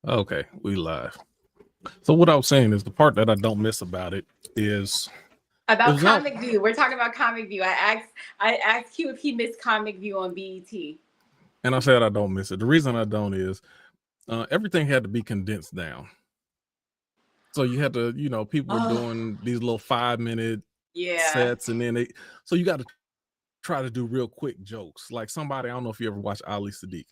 Okay, we live. So what I was saying is the part that I don't miss about it is about Comic View. We're talking about Comic View. I asked Q if he missed Comic View on BET. And I said I don't miss it. The reason I don't is everything had to be condensed down. So you had to, people were doing these little 5-minute sets, and then so you got to try to do real quick jokes. Like somebody, I don't know if you ever watched Ali Sadiq.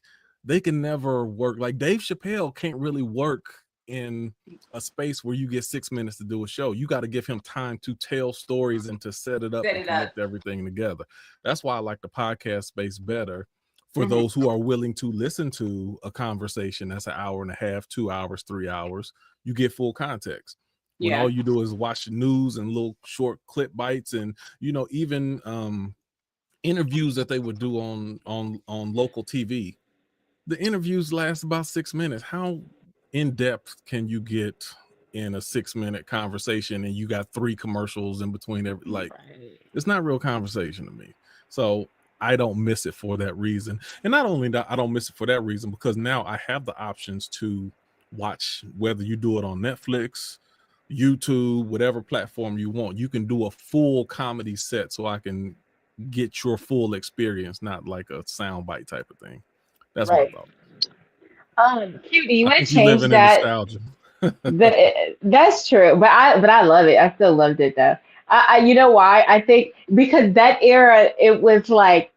They can never work. Like Dave Chappelle can't really work in a space where you get 6 minutes to do a show. You got to give him time to tell stories and to set it up and connect everything together. That's why I like the podcast space better for those who are willing to listen to a conversation that's an hour and a half, 2 hours, 3 hours. You get full context. When all you do is watch the news and little short clip bites, and even interviews that they would do on local TV. The interviews last about 6 minutes. How in depth can you get in a 6-minute conversation, and you got 3 commercials in between it's not real conversation to me. So I don't miss it for that reason. And not only that, I don't miss it for that reason because now I have the options to watch, whether you do it on Netflix, YouTube, whatever platform you want. You can do a full comedy set so I can get your full experience, not like a soundbite type of thing. That's what I thought. Q, do you want to change that? That's true, but I love it. I still loved it though. You know why? I think because that era, it was like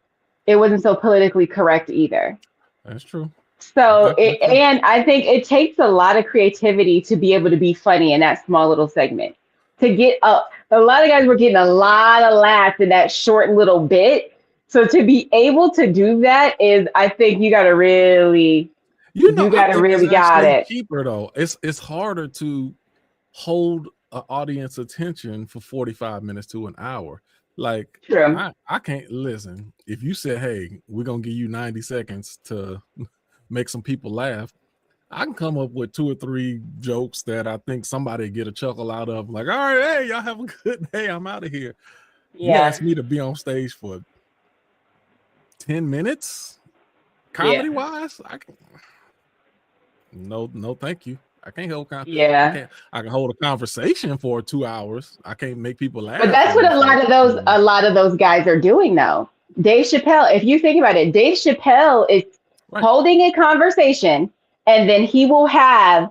it wasn't so politically correct either. That's true. So and I think it takes a lot of creativity to be able to be funny in that small little segment. To get up, a lot of guys were getting a lot of laughs in that short little bit. So to be able to do that is, I think you got to really, you got to really got it. Cheaper though. It's harder to hold an audience attention for 45 minutes to an hour. Like I can't listen. If you said, hey, we're gonna give you 90 seconds to make some people laugh, I can come up with 2 or 3 jokes that I think somebody get a chuckle out of. Like, all right, hey, y'all have a good day. I'm out of here. You asked me to be on stage for 10 minutes, comedy wise. I can no, thank you. I can't hold. I can hold a conversation for 2 hours. I can't make people laugh. But that's what a lot of those guys are doing though. Dave Chappelle, if you think about it, Dave Chappelle is holding a conversation, and then he will have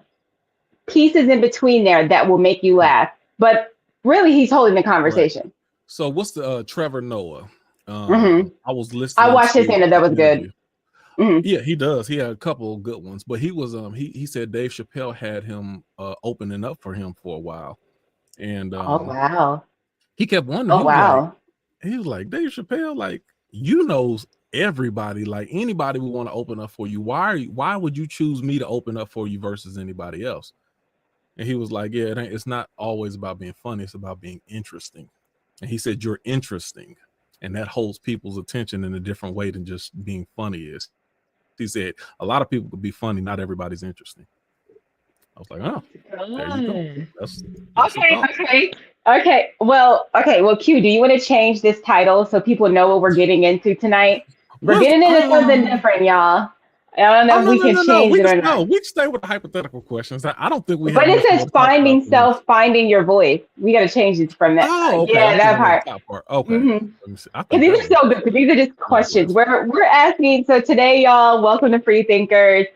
pieces in between there that will make you laugh. But really, he's holding the conversation. Right. So what's the Trevor Noah? I was listening. I watched his interview. That was good. Yeah, he does. He had a couple of good ones, but he was he said Dave Chappelle had him opening up for him for a while, and he kept wondering. He was like Dave Chappelle, like knows everybody, like anybody would want to open up for you. Why would you choose me to open up for you versus anybody else? And he was like, yeah, it's not always about being funny, it's about being interesting. And he said you're interesting, and that holds people's attention in a different way than just being funny is. He said a lot of people could be funny, not everybody's interesting. I was like, oh, there you go. That's okay. Well, Q, do you want to change this title so people know what we're getting into tonight? We're getting into something different, y'all. I don't know if we can change it or not. No, we can stay with the hypothetical questions. I don't think we have. But it says finding self, finding your voice. We got to change it from that. Oh, okay. Yeah, that part. Okay. Because these are so good. These are just questions. We're asking. So today, y'all, welcome to Free Thinkers.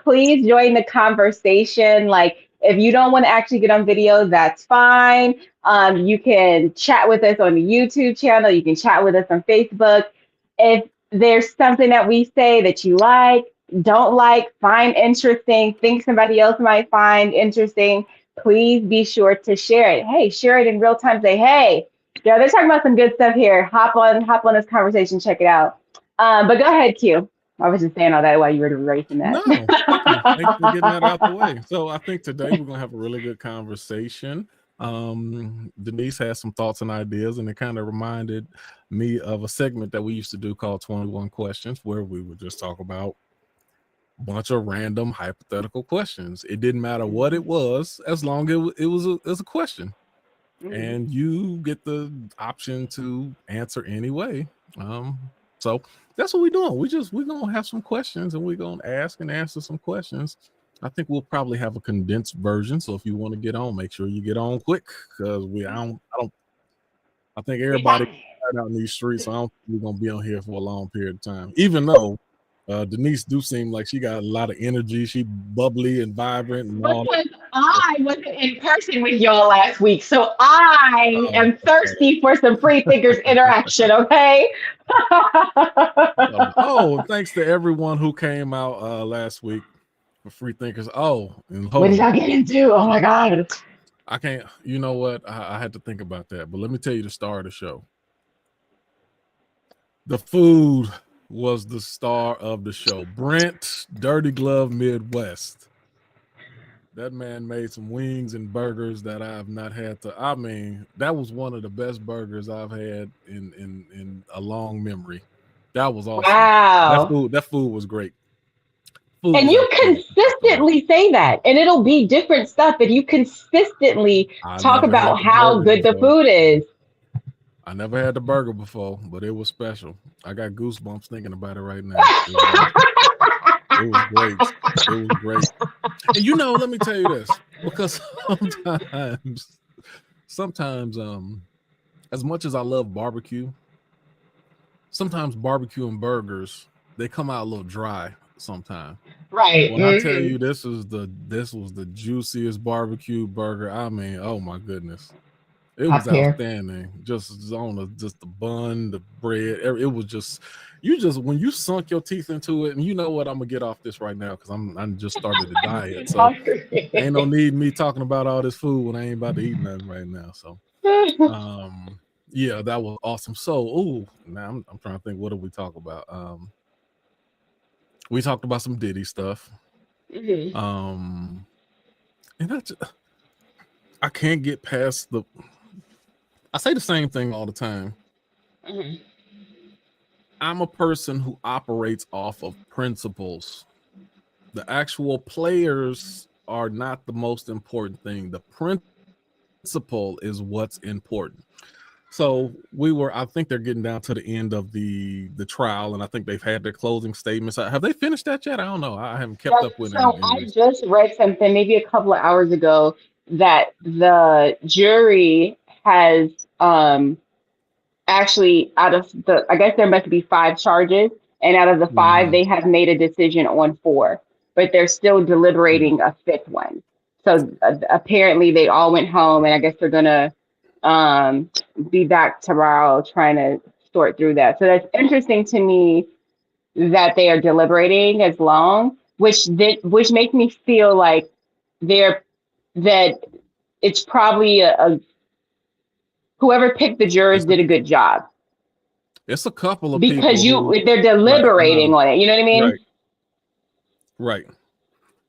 Please join the conversation. Like, if you don't want to actually get on video, that's fine. You can chat with us on the YouTube channel. You can chat with us on Facebook. If there's something that we say that you like, don't like, find interesting, think somebody else might find interesting, please be sure to share it. Hey, share it in real time. Say, hey, yeah, they're talking about some good stuff here. Hop on this conversation, check it out. But go ahead, Q. I was just saying all that while you were erasing that. No, thank you. Thanks for getting that out the way. So I think today we're gonna have a really good conversation. Denise has some thoughts and ideas, and it kind of reminded me of a segment that we used to do called 21 Questions, where we would just talk about a bunch of random hypothetical questions. It didn't matter what it was, as long as it was a question. And you get the option to answer anyway. So that's what we're doing. We're gonna have some questions, and we're gonna ask and answer some questions. I think we'll probably have a condensed version. So if you want to get on, make sure you get on quick, because I think everybody out in these streets. So I don't think we're gonna be on here for a long period of time. Even though Denise do seem like she got a lot of energy. She bubbly and vibrant and all. Because I wasn't in person with y'all last week, so I am thirsty for some free thinkers interaction. Okay. Oh, thanks to everyone who came out last week for Free Thinkers. Oh, and What did y'all get into? Oh my god. I can't. You know what? I had to think about that. But let me tell you the star of the show. The food was the star of the show. Brent, Dirty Glove Midwest. That man made some wings and burgers that I have not had I mean, that was one of the best burgers I've had in a long memory. That was awesome. Wow. That food was great. And you consistently say that, and it'll be different stuff, but you consistently talk about how good the food is. I never had the burger before, but it was special. I got goosebumps thinking about it right now. It was great. It was great. And let me tell you this, because sometimes, as much as I love barbecue, sometimes barbecue and burgers, they come out a little dry sometimes. Right. When I tell you this was the juiciest barbecue burger, I mean, oh my goodness. It was outstanding. Just the bun, the bread. It was just when you sunk your teeth into it, and you know what, I'm gonna get off this right now because I'm just started a diet. So ain't no need me talking about all this food when I ain't about to eat nothing right now. So yeah, that was awesome. So now I'm trying to think, what did we talk about? We talked about some Diddy stuff. And I can't get past I say the same thing all the time. I'm a person who operates off of principles. The actual players are not the most important thing. The principle is what's important. So I think they're getting down to the end of the trial, and I think they've had their closing statements. Have they finished that yet? I don't know. I haven't kept up with it. So I just read something maybe a couple of hours ago that the jury has actually, out of I guess there must be 5 charges, and out of the 5, they have made a decision on 4, but they're still deliberating a 5th one. So apparently they all went home, and I guess they're gonna be back tomorrow trying to sort through that. So that's interesting to me that they are deliberating as long, which makes me feel like that it's probably a whoever picked the jurors did a good job. It's a couple of because people they're deliberating on it. You know what I mean? Right.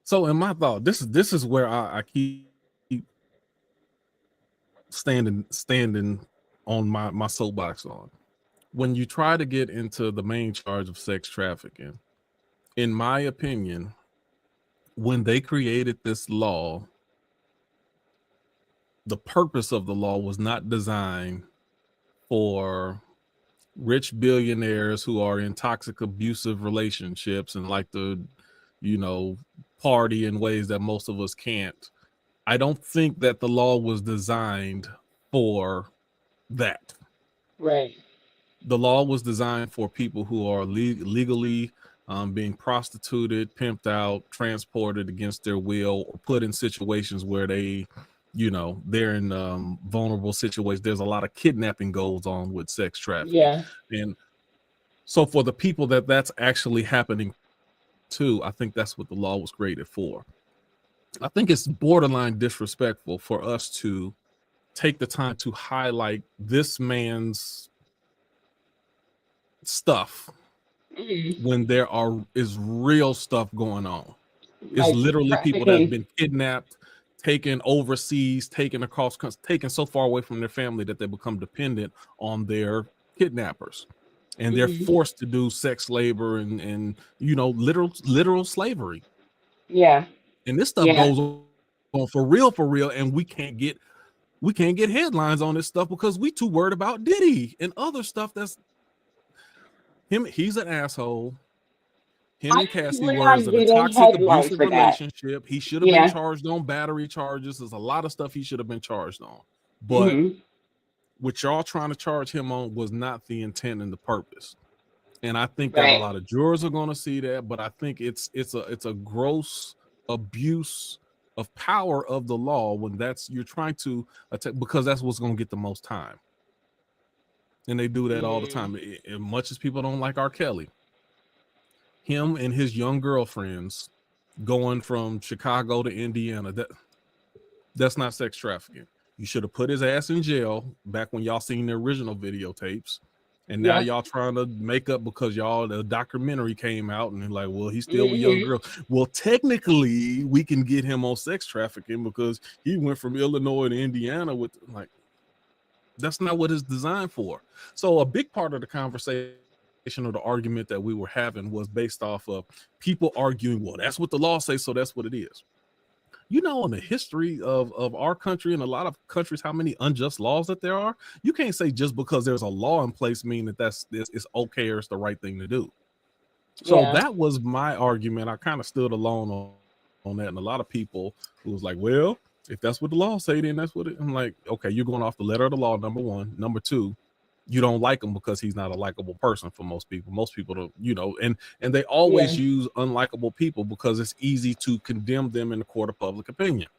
So in my thought, this is where I keep standing on my soapbox on. When you try to get into the main charge of sex trafficking, in my opinion, when they created this law, the purpose of the law was not designed for rich billionaires who are in toxic, abusive relationships and like to, party in ways that most of us can't. I don't think that the law was designed for that. Right. The law was designed for people who are legally being prostituted, pimped out, transported against their will, or put in situations where they're in vulnerable situations. There's a lot of kidnapping goes on with sex trafficking. Yeah. And so for the people that's actually happening to, I think that's what the law was created for. I think it's borderline disrespectful for us to take the time to highlight this man's stuff when there is real stuff going on. It's Like literally people that have trafficking. been kidnapped, taken overseas, taken across, taken so far away from their family that they become dependent on their kidnappers, and they're forced to do sex labor and literal slavery. Yeah. And this stuff Yeah. goes on for real, and we can't get headlines on this stuff because we too worried about Diddy and other stuff. That's him. He's an asshole. Him and Cassie We're were not in a getting toxic, headlines abusive for that. relationship. He should have been Yeah. charged on battery charges. There's a lot of stuff he should have been charged on. But Mm-hmm. what y'all trying to charge him on was not the intent and the purpose. And I think that a Right. lot of jurors are going to see that. But I think it's a gross abuse of power of the law when you're trying to attack, because that's what's going to get the most time. And they do that all the time. As much as people don't like R. Kelly, him and his young girlfriends going from Chicago to Indiana, that's not sex trafficking. You should have put his ass in jail back when y'all seen the original videotapes. And now y'all trying to make up because the documentary came out and they're like, well, he's still with young girl. Well, technically we can get him on sex trafficking because he went from Illinois to Indiana with, like, that's not what it's designed for. So a big part of the conversation or the argument that we were having was based off of people arguing, well, that's what the law says, so that's what it is. In the history of our country and a lot of countries, how many unjust laws that there are. You can't say just because there's a law in place mean that it's okay or it's the right thing to do. So that was my argument. I kind of stood alone on that, and a lot of people who was like, well, if that's what the law say, then that's what it. I'm like, okay, you're going off the letter of the law, number one. Number two, you don't like him because he's not a likable person for most people. Most people don't, and they always use unlikable people because it's easy to condemn them in the court of public opinion.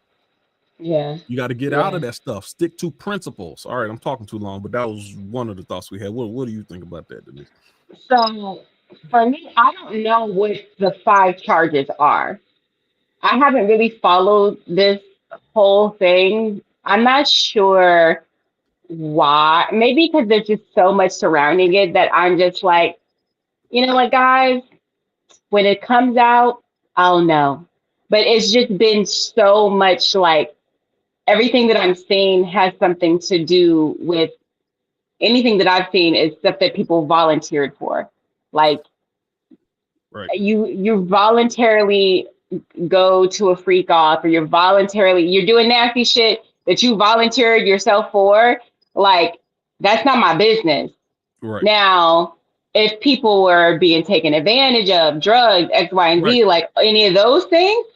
Yeah. You got to get out of that stuff. Stick to principles. All right, I'm talking too long, but that was one of the thoughts we had. What do you think about that, Denise? So for me, I don't know what the 5 charges are. I haven't really followed this whole thing. I'm not sure why. Maybe because there's just so much surrounding it that I'm just like, you know what, guys, when it comes out, I'll know. But it's just been so much, like, everything that I'm seeing has something to do with anything that I've seen is stuff that people volunteered for. Like, you voluntarily go to a freak off, or you're doing nasty shit that you volunteered yourself for. Like, that's not my business. Right. Now, if people were being taken advantage of, drugs, X, Y, and Z, like any of those things,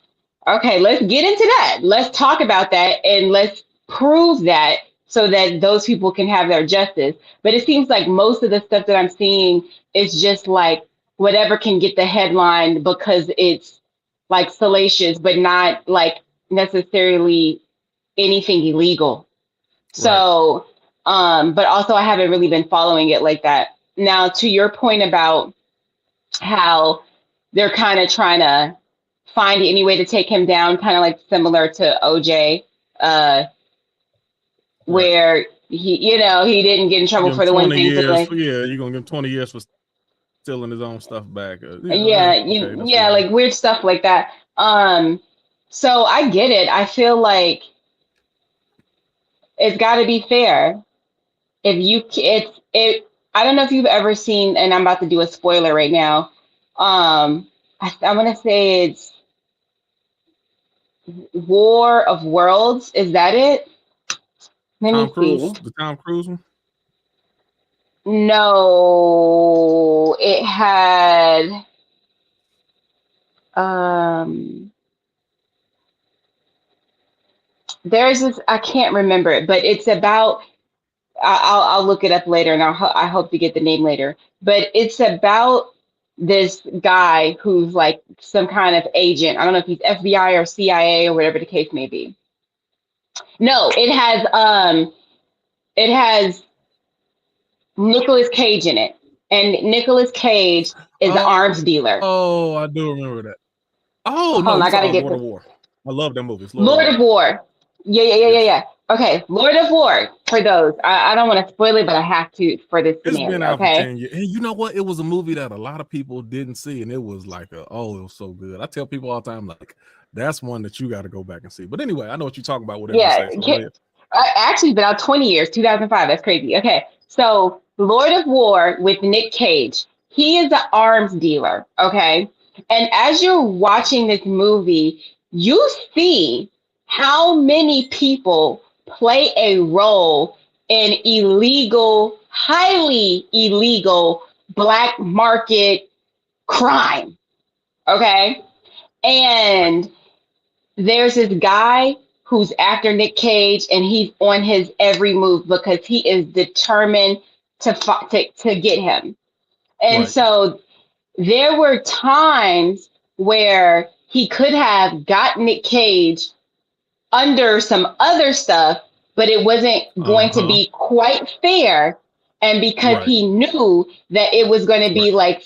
okay, let's get into that. Let's talk about that and let's prove that so that those people can have their justice. But it seems like most of the stuff that I'm seeing is just like whatever can get the headline because it's like salacious, but not like necessarily anything illegal. So, but also I haven't really been following it like that. Now, to your point about how they're kind of trying to find any way to take him down, kind of like similar to OJ, where he didn't get in trouble for the one thing. Years, you're gonna give him 20 years for stealing his own stuff back. Like weird stuff like that. So I get it. I feel like it's got to be fair. I don't know if you've ever seen, and I'm about to do a spoiler right now. I want to say it's War of Worlds. Is that it? Let me see. The Tom Cruise one? No, it had there's this, I can't remember it, but it's about, I'll look it up later, and I hope to get the name later. But it's about this guy who's like some kind of agent. I don't know if he's FBI or CIA or whatever the case may be. No, it has Nicolas Cage in it, and Nicolas Cage is an arms dealer. Oh, I do remember that. Oh, hold on, I gotta get Lord of War. I love that movie. It's Lord of War. Yeah. Okay, Lord of War, for those. I don't want to spoil it, but I have to for this It's been scenario, out for okay? 10 years. And you know what? It was a movie that a lot of people didn't see, and it was like, it was so good. I tell people all the time, like, that's one that you got to go back and see. But anyway, I know what you're talking about, whatever you Yeah, say. So go ahead. actually, it's been out 20 years, 2005. That's crazy. Okay, so Lord of War with Nick Cage. He is an arms dealer, okay? And as you're watching this movie, you see how many people play a role in illegal, highly illegal black market crime, okay? Right. And there's this guy who's after Nick Cage, and he's on his every move because he is determined to get him. And Right. so there were times where he could have got Nick Cage under some other stuff, but it wasn't going to Uh-huh. be quite fair. And because Right. he knew that it was going to Right. be like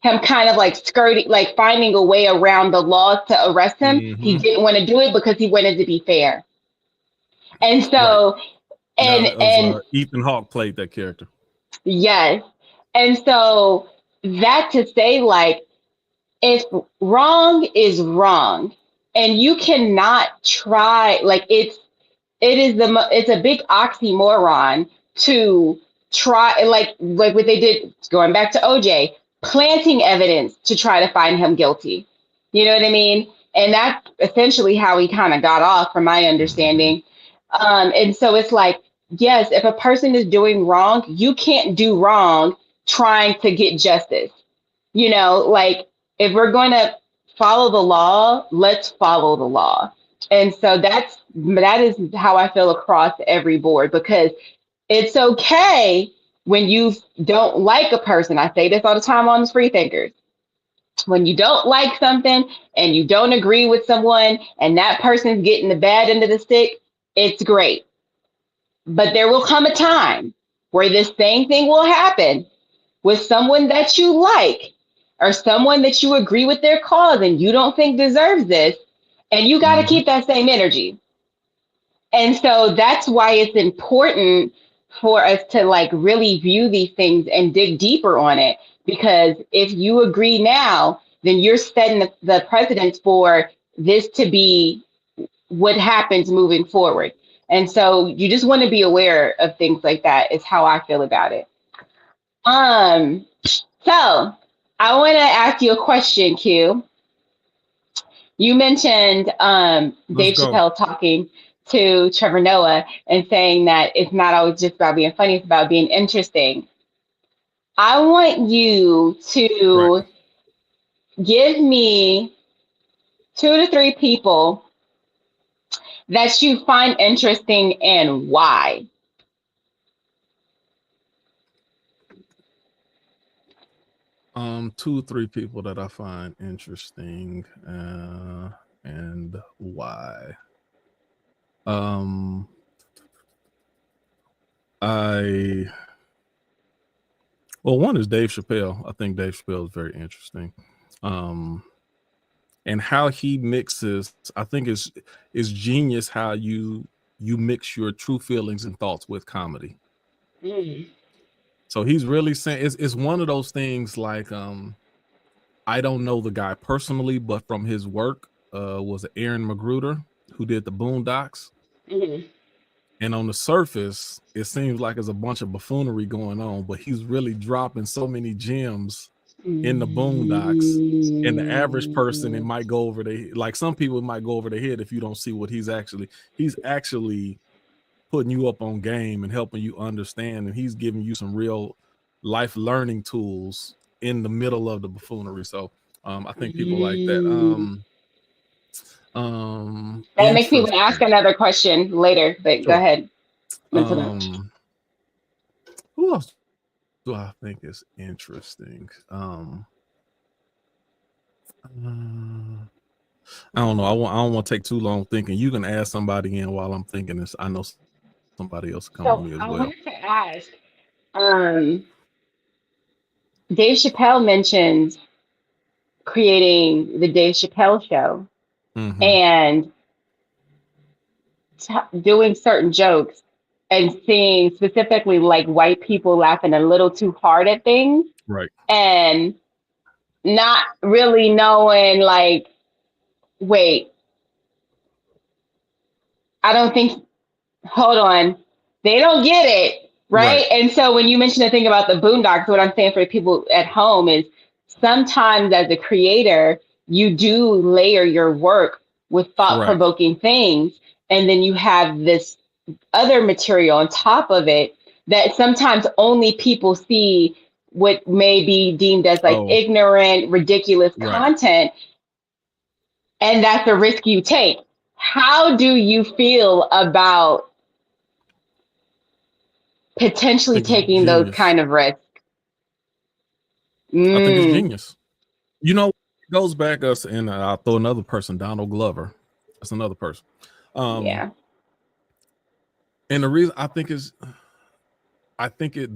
him kind of like skirting, like finding a way around the laws to arrest him, he Mm-hmm. didn't want to do it because he wanted to be fair. And Right. so, That was and Ethan Hawke played that character. yes. And so that to say, like, if wrong is wrong, and you cannot try, like, it's a big oxymoron to try, like what they did going back to OJ, planting evidence to try to find him guilty. You know what I mean? And that's essentially how he kind of got off, from my Mm-hmm. understanding. And so it's like, yes, if a person is doing wrong, you can't do wrong trying to get justice. You know, like, if we're going to follow the law, let's follow the law. And so that is how I feel across every board, because it's okay when you don't like a person. I say this all the time on the Free Thinkers. When you don't like something and you don't agree with someone and that person's getting the bad end of the stick, it's great. But there will come a time where this same thing will happen with someone that you like, or someone that you agree with their cause and you don't think deserves this, and you got to Mm-hmm. keep that same energy. And so that's why it's important for us to like really view these things and dig deeper on it, because if you agree now, then you're setting the precedence for this to be what happens moving forward. And so you just want to be aware of things like that, is how I feel about it. So I want to ask you a question, Q. You mentioned Let's Dave go. Chappelle talking to Trevor Noah and saying that it's not always just about being funny, it's about being interesting. I want you Right. to give me 2 to 3 people that you find interesting and why. 2 3 people that I find interesting, and why. Um I Well, one is Dave Chappelle. I think Dave Chappelle is very interesting. And how he mixes, I think is genius how you mix your true feelings and thoughts with comedy. So he's really saying it's one of those things like I don't know the guy personally, but from his work was Aaron Magruder, who did the Boondocks. And on the surface, it seems like there's a bunch of buffoonery going on, but he's really dropping so many gems in the Boondocks. And the average person, it might go over their, like some people, it might go over their head if you don't see what he's actually putting you up on game and helping you understand. And he's giving you some real life learning tools in the middle of the buffoonery. So I think people like that. That makes me want to ask Interesting. another question later, but go Sure. ahead. Mental. Who else do I think is interesting? I don't know. I don't want to take too long thinking. You can ask somebody in while I'm thinking this. I know somebody else come to So me as I well. wanted to ask, Dave Chappelle mentioned creating the Dave Chappelle show. Mm-hmm. And doing certain jokes and seeing specifically like white people laughing a little too hard at things Right. and not really knowing like, wait, I don't think, hold on, they don't get it, Right. right? And so when you mention the thing about the boondocks, what I'm saying for people at home is sometimes as a creator, you do layer your work with Correct. thought-provoking things, and then you have this other material on top of it that sometimes only people see what may be deemed as like Oh, ignorant, ridiculous right. content, and that's a risk you take. How do you feel about I potentially think it's taking those genius. kind of risks? I think it's Mm, genius. You know, it goes back us, and I'll throw another person, Donald Glover. That's another person. yeah. And the reason I think is,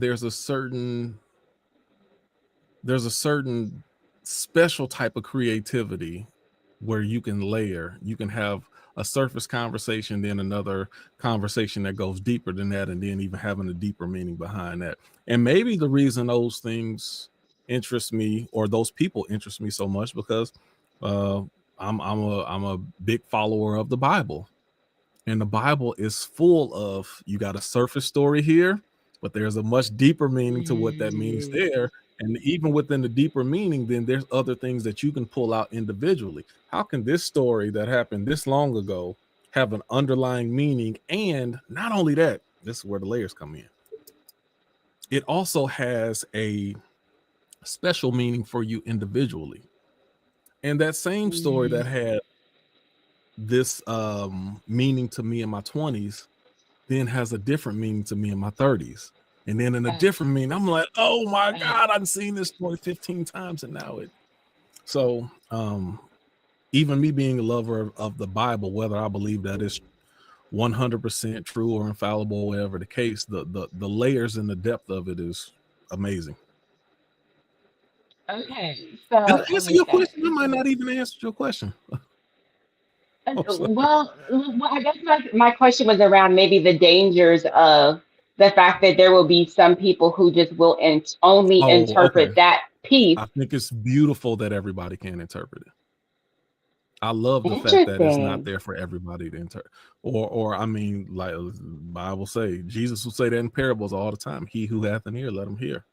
there's a certain special type of creativity where you can layer, you can have a surface conversation, then another conversation that goes deeper than that, and then even having a deeper meaning behind that. And maybe the reason those things interest me, or those people interest me so much, because uh, I'm a big follower of the Bible. And the Bible is full of, you got a surface story here, but there's a much deeper meaning to what that means Mm, there. And even within the deeper meaning, then there's other things that you can pull out individually. How can this story that happened this long ago have an underlying meaning? And not only that, this is where the layers come in. It also has a special meaning for you individually. And that same story that mm, had this meaning to me in my 20s then has a different meaning to me in my 30s. And then in a different meaning, I'm like, oh my God, I've seen this story 15 times. And now so even me being a lover of the Bible, whether I believe that it's 100% true or infallible, whatever the case, the layers and the depth of it is amazing. okay, Did so I that answer makes your sense. question? I might not even answer your question. I'm sorry. Well, I guess my question was around maybe the dangers of the fact that there will be some people who just will only Oh, interpret okay. that piece. I think it's beautiful that everybody can interpret it. I love the fact that it's not Interesting. there for everybody to or I mean, like Bible say, Jesus would say that in parables all the time. He who hath an ear, let him hear.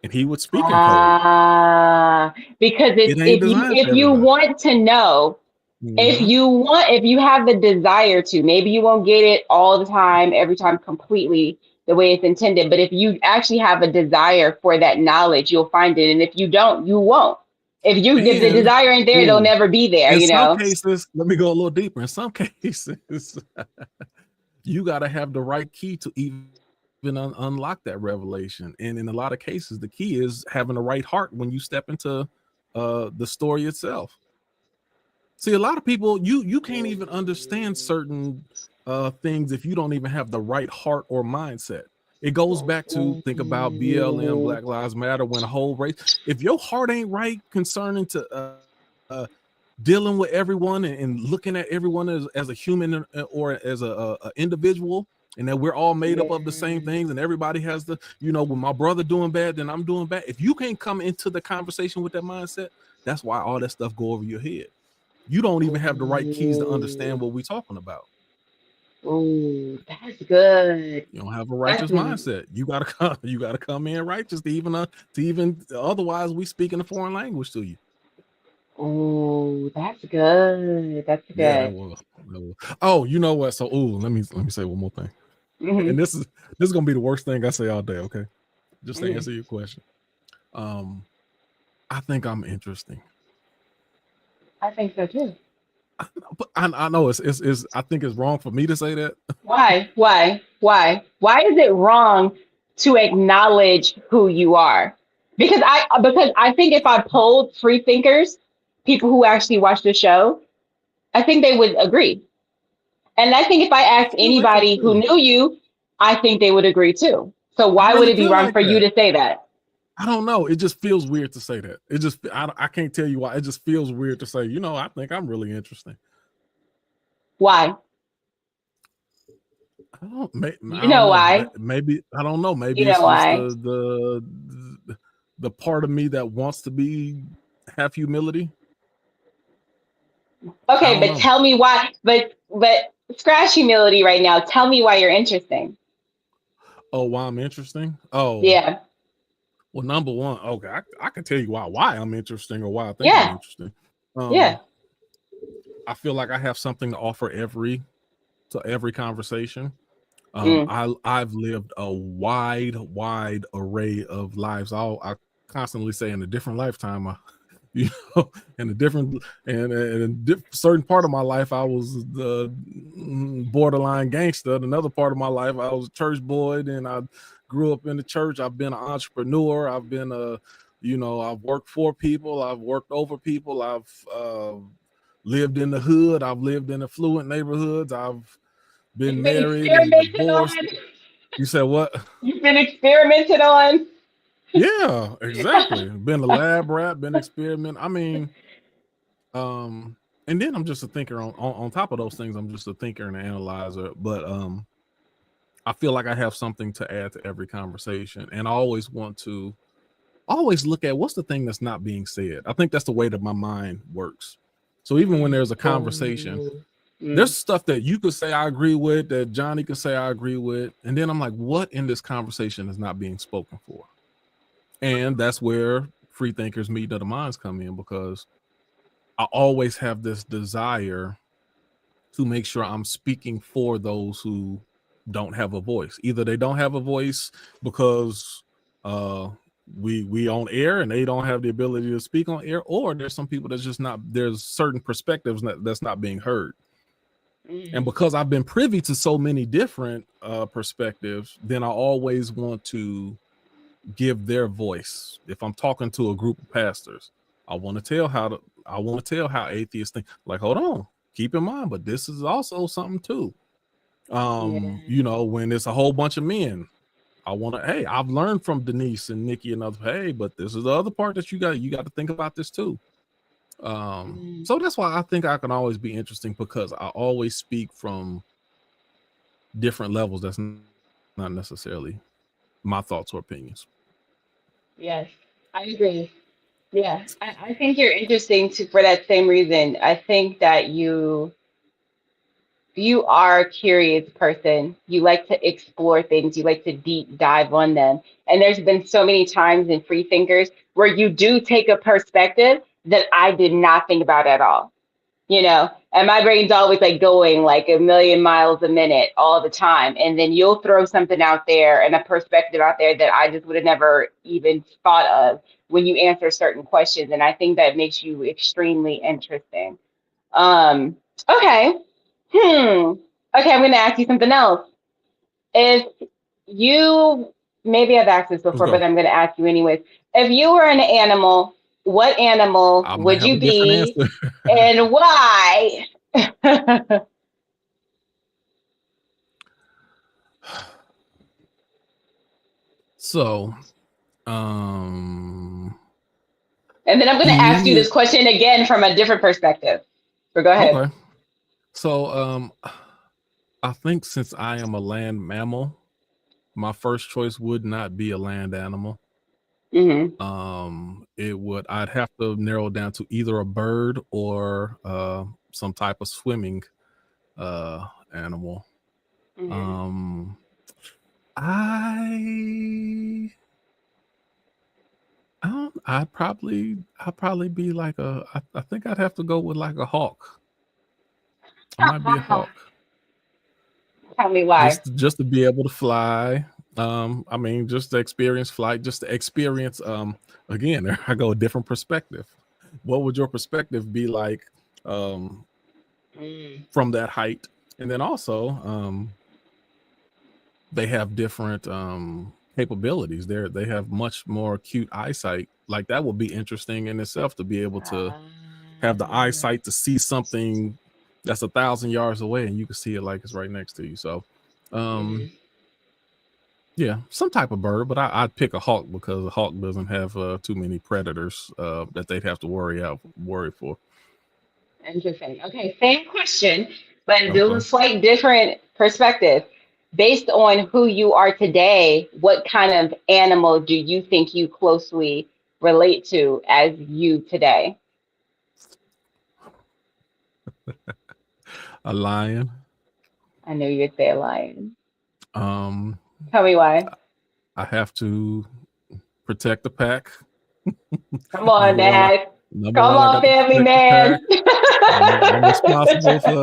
And he would speak in code. Ah, because it's It ain't designed for if you everybody. want to know, Mm-hmm. if you have the desire to, maybe you won't get it all the time, every time completely the way it's intended. But if you actually have a desire for that knowledge, you'll find it. And if you don't, you won't. If the And desire ain't there, it'll ooh, never be there, in you some know? cases, let me go a little deeper. In some cases, you got to have the right key to even unlock that revelation. And in a lot of cases, the key is having the right heart when you step into the story itself. See, a lot of people, you can't even understand certain things if you don't even have the right heart or mindset. It goes back to, think about BLM, Black Lives Matter, when a whole race, if your heart ain't right concerning to uh, dealing with everyone and looking at everyone as a human or as a individual, and that we're all made up of the same things, and everybody has the, when my brother doing bad, then I'm doing bad. If you can't come into the conversation with that mindset, that's why all that stuff go over your head. You don't even have the right keys to understand Ooh, what we're talking about. ooh, that's good. You don't have a That's righteous mindset. You gotta come in righteous to even otherwise we speak in a foreign language to you. ooh, that's good. That's Yeah, good. that will. Oh, you know what? So let me say one more thing. Hmm. And this is gonna be the worst thing I say all day, okay? Just to Hmm. answer your question. Um, I think I'm interesting. I think so too. But I know it's I think it's wrong for me to say that. Why? Why? Why? Why is it wrong to acknowledge who you are? Because I think if I polled free thinkers, people who actually watch the show, I think they would agree. And I think if I I asked feel like that anybody who too. knew you, I think they would agree too. So I why would really it be feel wrong like for you that. to say that? I don't know. It just feels weird to say that. I can't tell you why. It just feels weird to say, I think I'm really interesting. Why? I don't, I You don't know know. why? Maybe I don't know. You Maybe know it's just why? the part of me that wants to have humility. I Okay, don't but know. tell me why. But scratch humility right now. Tell me why you're interesting. Oh, why I'm interesting? Oh, Yeah. well, number one, okay, I can tell you why I'm interesting or why I think I'm Yeah. interesting. Yeah. I feel like I have something to offer to every conversation. Mm. I've lived a wide array of lives. I constantly say in a different lifetime, you know, in a different and in a certain part of my life, I was the borderline gangster. Another part of my life, I was a church boy, and I grew up in the church. I've been an entrepreneur. I've been I've worked for people. I've worked over people. I've lived in the hood. I've lived in affluent neighborhoods. I've been You've been married and experimented divorced. on. You said what? You've been experimented on. Yeah, exactly. Been a lab rat, been experiment. I mean, and then I'm just a thinker on top of those things. I'm just a thinker and an analyzer. But I feel like I have something to add to every conversation, and I always want to always look at what's the thing that's not being said. I think that's the way that my mind works. So even when there's a conversation, there's stuff that you could say I agree with, that Johnny could say I agree with, and then I'm like, what in this conversation is not being spoken for? And that's where free thinkers meeting of the minds come in, because I always have this desire to make sure I'm speaking for those who don't have a voice. Either they don't have a voice because we on air and they don't have the ability to speak on air, or there's some people that's just not, there's certain perspectives that's not being heard. And because I've been privy to so many different perspectives, then I always want to give their voice. If I'm talking to a group of pastors, I want to tell how atheists think. Like, hold on, keep in mind, but this is also something too. When it's a whole bunch of men, I want to, hey, I've learned from Denise and Nikki and others, hey, but this is the other part that you got to think about this too. So that's why I think I can always be interesting, because I always speak from different levels. That's not necessarily my thoughts or opinions. Yes, I agree. Yeah, I think you're interesting too for that same reason. I think that you are a curious person. You like to explore things. You like to deep dive on them. And there's been so many times in Free Thinkers where you do take a perspective that I did not think about at all. And my brain's always like going like a million miles a minute all the time. And then you'll throw something out there and a perspective out there that I just would have never even thought of when you answer certain questions. And I think that makes you extremely interesting. Um, okay. Okay, I'm going to ask you something else. If you, maybe I've asked this Let's before, but go. I'm going to ask you anyways. If you were an animal, what animal I might would have you a different be answer. and why? So, And then I'm going to ask you me, this question again from a different perspective. So go ahead. okay. So, I think since I am a land mammal, my first choice would not be a land animal. I'd have to narrow it down to either a bird or some type of swimming animal. I I don't, I'd probably be like I think I'd have to go with like a hawk. I might be a hawk. Tell me why. Just to be able to fly. I mean, just to experience flight, just to experience again, I go a different perspective. What would your perspective be like from that height? And then also they have different capabilities. They have much more acute eyesight. Like that would be interesting in itself, to be able to have the eyesight to see something that's 1,000 yards away and you can see it like it's right next to you. So yeah, some type of bird, but I'd pick a hawk, because a hawk doesn't have too many predators that they'd have to worry for. Interesting. Okay, same question, but do a Okay. slight different perspective. based on who you are today, what kind of animal do you think you closely relate to as you today? A lion. I knew you'd say a lion. Um, Tell me why. I have to protect the pack. Come on, Number one, Dad. number Come one, I on, got to family protect the pack. man. I'm responsible for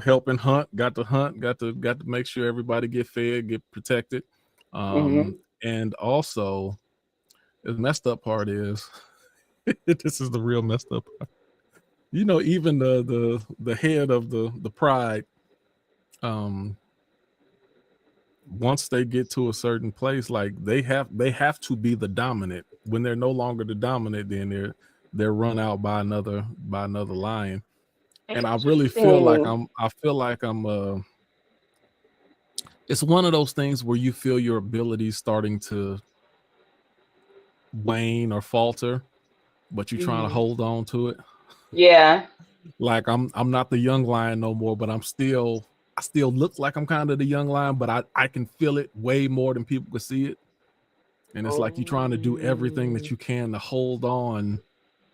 helping hunt. Got to hunt. Got to make sure everybody get fed, get protected. Mhm. And also, the messed up part is, this is the real messed up part. Even the head of the pride, once they get to a certain place, like they have to be the dominant. When they're no longer the dominant, then they're run out by another lion. And I really feel like Interesting. I'm it's one of those things where you feel your abilities starting to wane or falter, but you're trying to hold on to it. Yeah. Like I'm not the young lion no more, but I still look like I'm kind of the young lion, but I can feel it way more than people can see it. And it's like you're trying to do everything that you can to hold on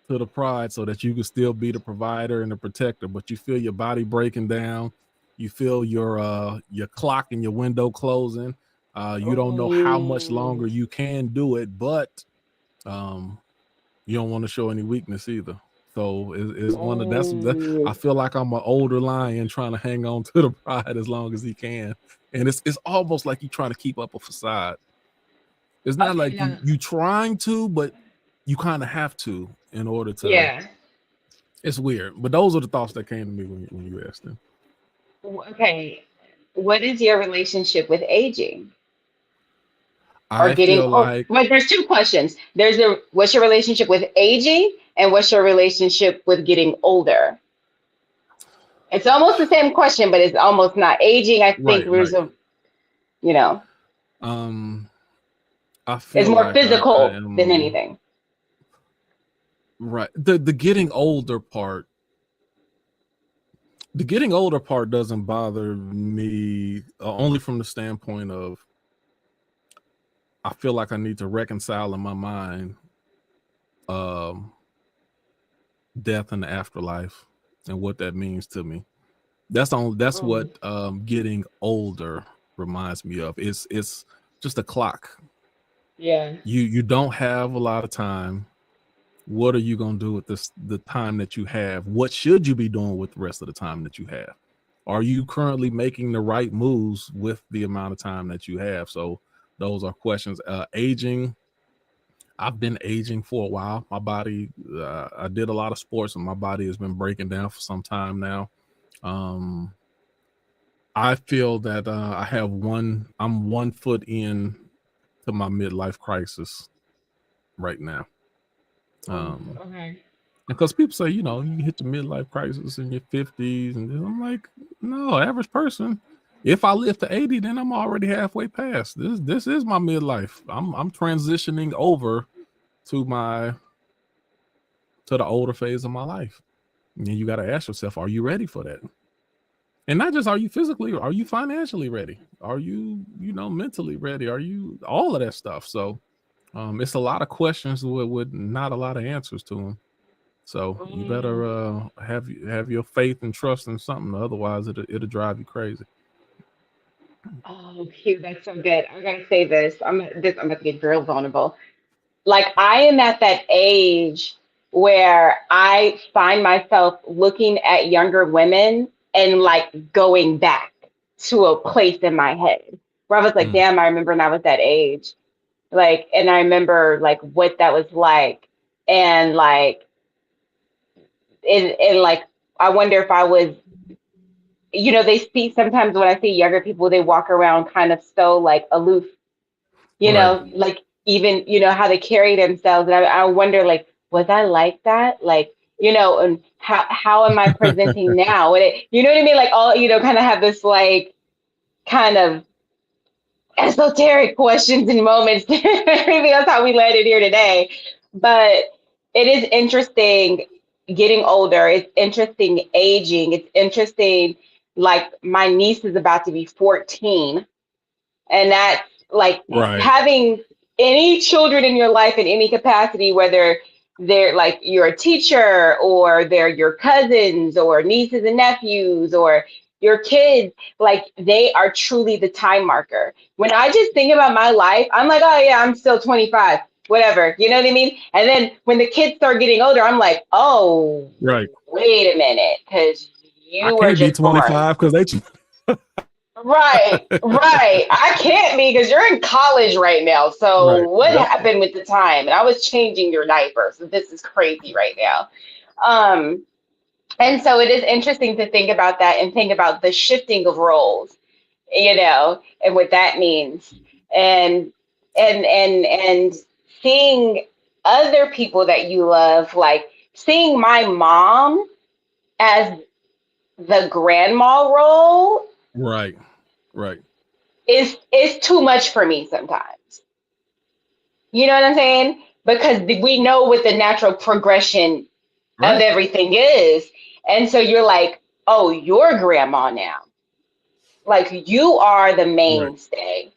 to the pride so that you can still be the provider and the protector, but you feel your body breaking down. You feel your clock and your window closing. You don't know how much longer you can do it, but you don't want to show any weakness either. So it's one of I feel like I'm an older lion trying to hang on to the pride as long as he can, and it's almost like you're trying to keep up a facade. It's not like you trying to, but you kind of have to in order to. Yeah. It's weird, but those are the thoughts that came to me when you asked them. Okay. What is your relationship with aging or I getting feel old? like Well, there's two questions. What's your relationship with aging and what's your relationship with getting older? It's almost the same question, but it's almost not. Aging, I think right. you know, I is feel more like I physical than am anything. right. The getting older part. The getting older part doesn't bother me only from the standpoint of I feel like I need to reconcile in my mind um, death and the afterlife and what that means to me. That's what getting older reminds me of. It's just a clock. Yeah. You don't have a lot of time. What are you going to do with the time that you have? What should you be doing with the rest of the time that you have? Are you currently making the right moves with the amount of time that you have? So those are questions. Aging, I've been aging for a while. My body, I did a lot of sports and my body has been breaking down for some time now. I feel that I'm 1 foot in to my midlife crisis right now. Okay. Because people say, you hit the midlife crisis in your 50s, and then I'm like, no, average person. If I live to 80, then I'm already halfway past. This is my midlife. I'm transitioning over to the older phase of my life. And you got to ask yourself, are you ready for that? And not just are you physically, are you financially ready? Are you, mentally ready? Are you all of that stuff? So it's a lot of questions with not a lot of answers to them. So you better have your faith and trust in something. Otherwise, it'll drive you crazy. Oh, cute. That's so good. I gotta say this. I'm about to get real vulnerable. Like I am at that age where I find myself looking at younger women and like going back to a place in my head where I was like, Mm. damn, I remember when I was that age. Like, and I remember like what that was like. And like, and like, I wonder if I was, they speak sometimes when I see younger people, they walk around kind of so like aloof, Right. like even, how they carry themselves. And I wonder, like, was I like that? Like, and how am I presenting now? And you know what I mean? Like all, kind of have this like kind of esoteric questions and moments. Maybe that's how we landed here today. But it is interesting getting older. It's interesting aging. It's interesting, like my niece is about to be 14, and that's like Right. having any children in your life in any capacity, whether they're like you're a teacher or they're your cousins or nieces and nephews or your kids, like they are truly the time marker. When I just think about my life, I'm like, oh yeah, I'm still 25, whatever, you know what I mean? And then when the kids start getting older, I'm like, oh, Right. wait a minute, because I you were can't be just born. 25 because they Right, right. I can't be because you're in college right now. So right. what Yep. happened with the time? And I was changing your diaper. So this is crazy right now. Um, and so it is interesting to think about that and think about the shifting of roles, and what that means. And and seeing other people that you love, like seeing my mom as the grandma role Right. Right. is too much for me sometimes. You know what I'm saying? Because we know what the natural progression of Right. everything is. And so you're like, oh, you're grandma now. Like you are the Right. mainstay.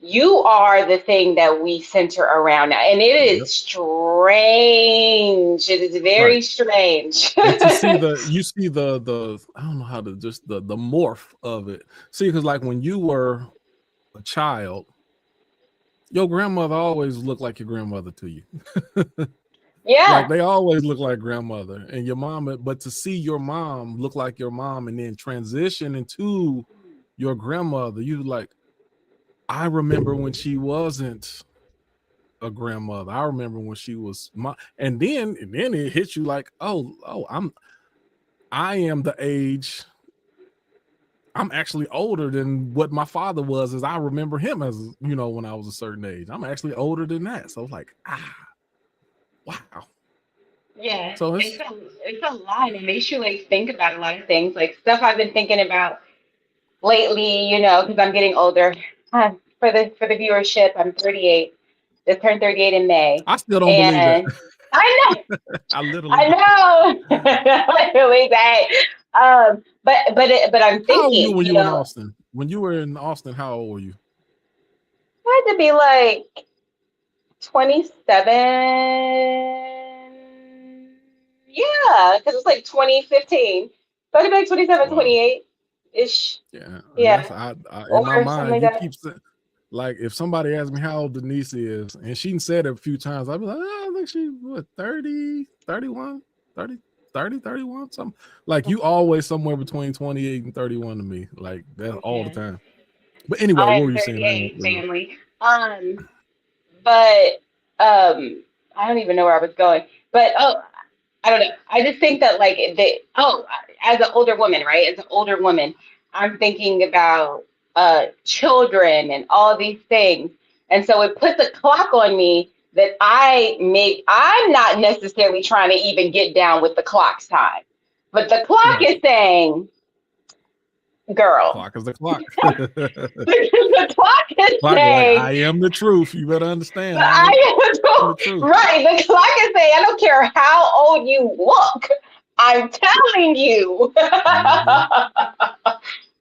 You are the thing that we center around now. And it is Yep. strange. It is Right. very strange. And to see you see the I don't know how to just the morph of it. See, because like when you were a child, your grandmother always looked like your grandmother to you. Like Yeah. they always look like grandmother and your mom, but to see your mom look like your mom and then transition into your grandmother, you like, I remember when she wasn't a grandmother. I remember when she was my, and then it hits you like, oh, I am the age. I'm actually older than what my father was, as I remember him as, when I was a certain age. I'm actually older than that. So it's like, wow. Yeah. So It's a lot. It makes you like think about a lot of things, like stuff I've been thinking about lately, because I'm getting older. For the viewership, I'm 38. Just turned 38 in May, I still don't believe that. and I know, I literally I don't. know, literally that. But I'm How old were you thinking, when you were in Austin? When you were in Austin, how old were you? I had to be like 27. Yeah, because it's like 2015. So I'd be like 27, Wow. 28 ish. Yeah, and that's Yeah, in or my something mind, like you that. keep saying, like, if somebody asks me how old Denise is, and she said it a few times, I'd be like, oh, I think she's what, 30, 31, 30, 30, 31, something. Like you always somewhere between 28 and 31 to me. Like that's all the Yeah. time. But anyway, I what am were you saying? I 38, interrupted you. family. But I don't even know where I was going. But I don't know. I just think that like as an older woman, right? As an older woman, I'm thinking about children and all these things. And so it puts a clock on me that I'm not necessarily trying to even get down with the clock's time. But the clock Right. is saying, girl, Clock is the clock. the clock is Clock like, saying, I am the truth. You better understand. I am I the truth. right. The clock is saying, I don't care how old you look. I'm telling you Mhm.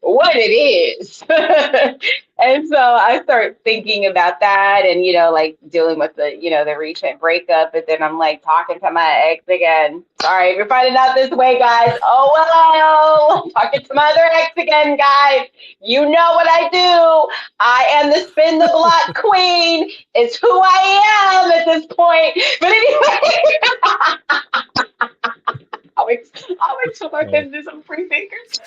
what it is. And so I start thinking about that and, like dealing with the recent breakup. But then I'm like talking to my ex again. Sorry if you're finding out this way, guys. Oh, well, talking to my other ex again, guys. You know what I do. I am the spin the block queen. It's who I am at this point. But anyway, I'll show my Oh, business on free thinkers.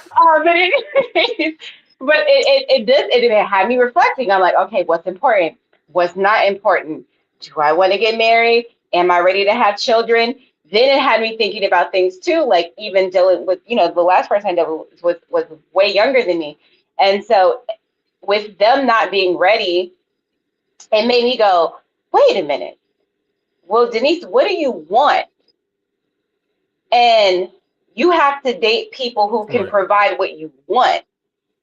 But anyways, it had me reflecting. I'm like, okay, what's important? What's not important? Do I want to get married? Am I ready to have children? Then it had me thinking about things too, like even dealing with, the last person I dealt with was way younger than me. And so with them not being ready, it made me go, wait a minute. Well, Denise, what do you want? And you have to date people who can right. provide what you want.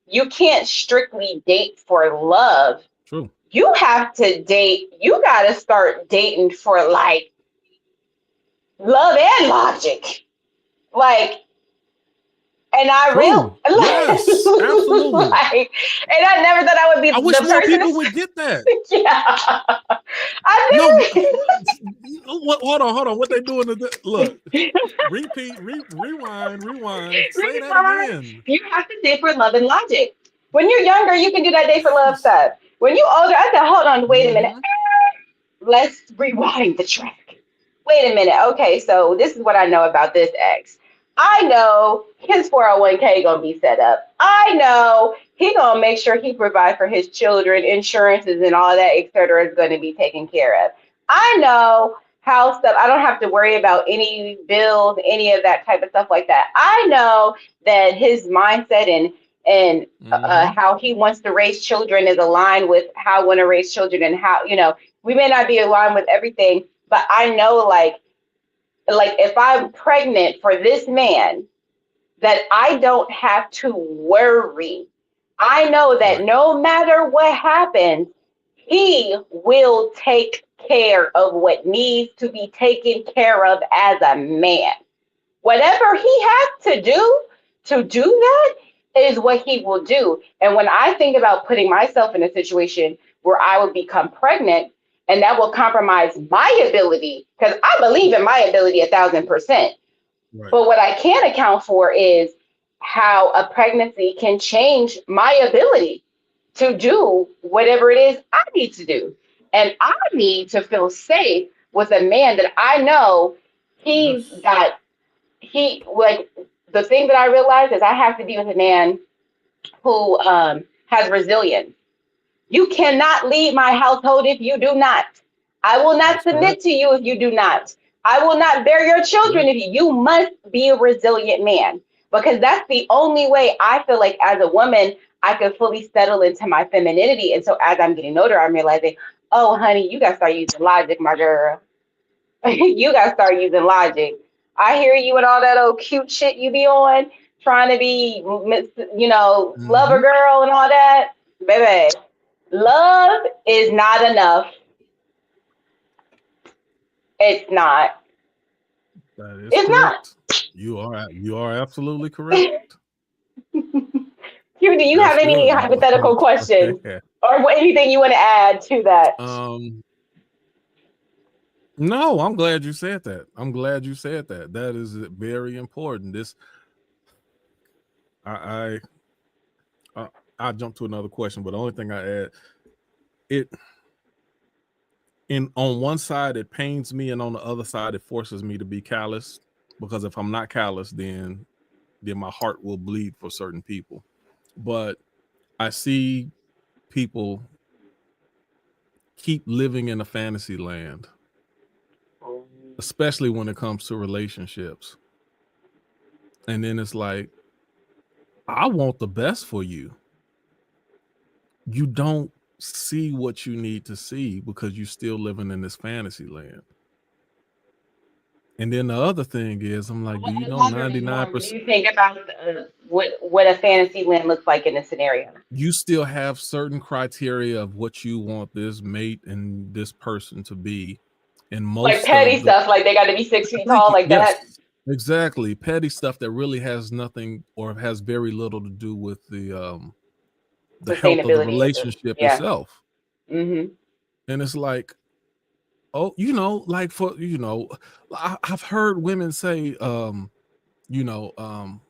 You can't strictly date for love. True. You have to date, you got to start dating for like love and logic. Like, And I True. really, Yes, absolutely. like, and I never thought I would be I wish the more person. people would get that. Yeah, No, I hold on. What they doing? Look, never. rewind. Say that Rewind. again. You have to dig for love and logic. When you're younger, you can do that day for love stuff. When you older, I said, hold on, wait a minute. Mhm. Let's rewind the track. Wait a minute. Okay, so this is what I know about this ex. I know his 401k gonna be set up. I know he gonna make sure he provide for his children, insurances and all that, etc. is gonna be taken care of. I know how stuff. I don't have to worry about any bills, any of that type of stuff like that. I know that his mindset and Mhm. how he wants to raise children is aligned with how I want to raise children, and how, we may not be aligned with everything, but I know, like if I'm pregnant for this man, that I don't have to worry. I know that Right. no matter what happens, he will take care of what needs to be taken care of as a man. Whatever he has to do that is what he will do. And when I think about putting myself in a situation where I would become pregnant and that will compromise my ability, because I believe in my ability 1,000%. Right. But what I can't account for is how a pregnancy can change my ability to do whatever it is I need to do. And I need to feel safe with a man that I know he's Yes. got, like, the thing that I realized is I have to be with a man who has resilience. You cannot lead my household if you do not. I will not That's correct. submit to you if you do not. I will not bear your children Correct. if you must be a resilient man. Because that's the only way I feel like as a woman, I can fully settle into my femininity. And so as I'm getting older, I'm realizing, oh, honey, you got to start using logic, my girl. You got to start using logic. I hear you and all that old cute shit you be on, trying to be, lover Mhm. girl and all that. Baby, love is not enough. It's not. That is It's not. correct. You are absolutely correct. Q, do you have That's any good. hypothetical questions or anything you want to add to that? um no, I'm glad you said that. That is very important. This I I I jump to another question, but the only thing I add, it in on one side it pains me, and on the other side it forces me to be callous, because if I'm not callous, then my heart will bleed for certain people. But I see people keep living in a fantasy land, especially when it comes to relationships. And then it's like, I want the best for you. You don't see what you need to see because you're still living in this fantasy land. And then the other thing is, I'm like, do you know Elaborate more. What do 99%? you think about what a fantasy land looks like in this scenario? You still have certain criteria of what you want this mate and this person to be. And Like most petty of the stuff, like they got to be 6 feet thank tall, you. like that. Yes, exactly. Petty stuff that really has nothing or has very little to do with the health of the Sustainability of the, relationship yeah. itself. Mm-hmm. And it's like, oh, like I've heard women say, you know, um,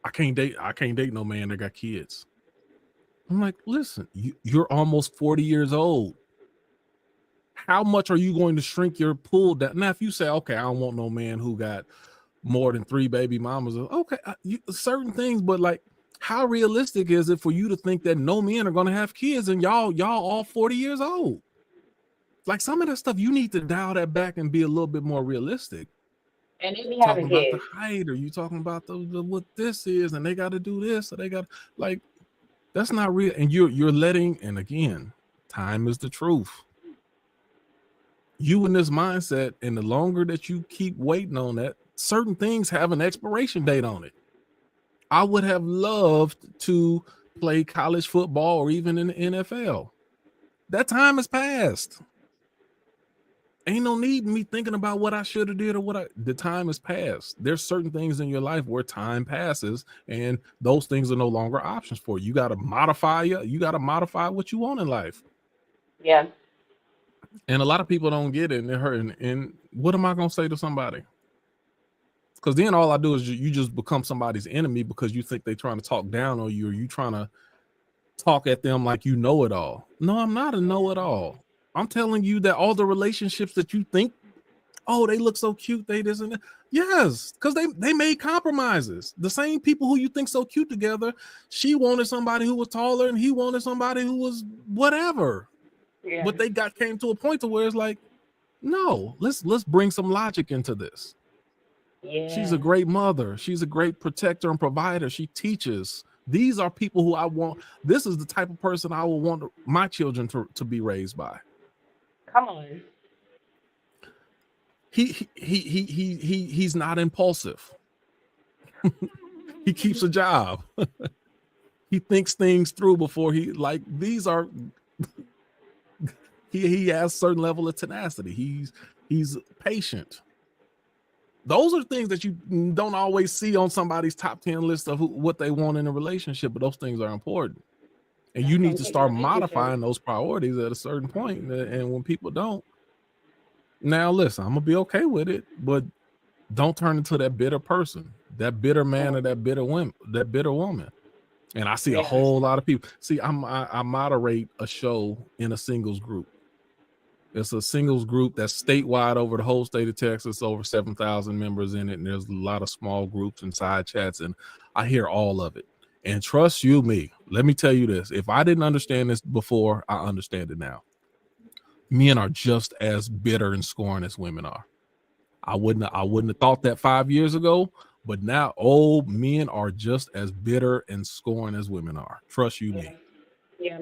I can't date no man that got kids. I'm like, listen, you're almost 40 years old. How much are you going to shrink your pool down? Now, if you say, okay, I don't want no man who got more than 3 baby mamas, okay, certain things, but like, how realistic is it for you to think that no men are going to have kids and y'all all 40 years old? Like, some of that stuff, you need to dial that back and be a little bit more realistic. And they be Talking having about the kids. height, or you talking about the what this is, and they got to do this, or they got, like, that's not real. And you're letting, and again, time is the truth. You in this mindset, and the longer that you keep waiting on that, certain things have an expiration date on it. I would have loved to play college football or even in the NFL. That time has passed. ain't no need in me thinking about what I should have did or the time has passed. There's certain things in your life where time passes and those things are no longer options for you. You got to modify what you want in life. Yeah. And a lot of people don't get it and they're hurting. And what am I going to say to somebody? Because then all I do is you just become somebody's enemy because you think they're trying to talk down on you, or you trying to talk at them like you know it all. No, I'm not a know-it-all. I'm telling you that all the relationships that you think, oh, they look so cute, they this and that. Yes, because they made compromises. The same people who you think so cute together, she wanted somebody who was taller and he wanted somebody who was whatever. Yeah. But they came to a point to where it's like, no, let's bring some logic into this. Yeah. She's a great mother. She's a great protector and provider. She teaches. These are people who I want. This is the type of person I will want my children to be raised by. Come on. He's not impulsive. He keeps a job. He thinks things through before he these are. He has a certain level of tenacity. He's patient. Those are things that you don't always see on somebody's top 10 list of what they want in a relationship, but those things are important. And you need to start modifying those priorities at a certain point. And when people don't, now listen, I'm gonna be okay with it, but don't turn into that bitter person, that bitter man, or that bitter woman. And I see a whole lot of people. See, I moderate a show in a singles group. It's a singles group that's statewide over the whole state of Texas, over 7,000 members in it. And there's a lot of small groups and side chats, and I hear all of it. And trust you me, let me tell you this. If I didn't understand this before, I understand it now. Men are just as bitter and scorned as women are. I wouldn't have thought that 5 years ago, but now men are just as bitter and scorned as women are. Trust you me. Yeah.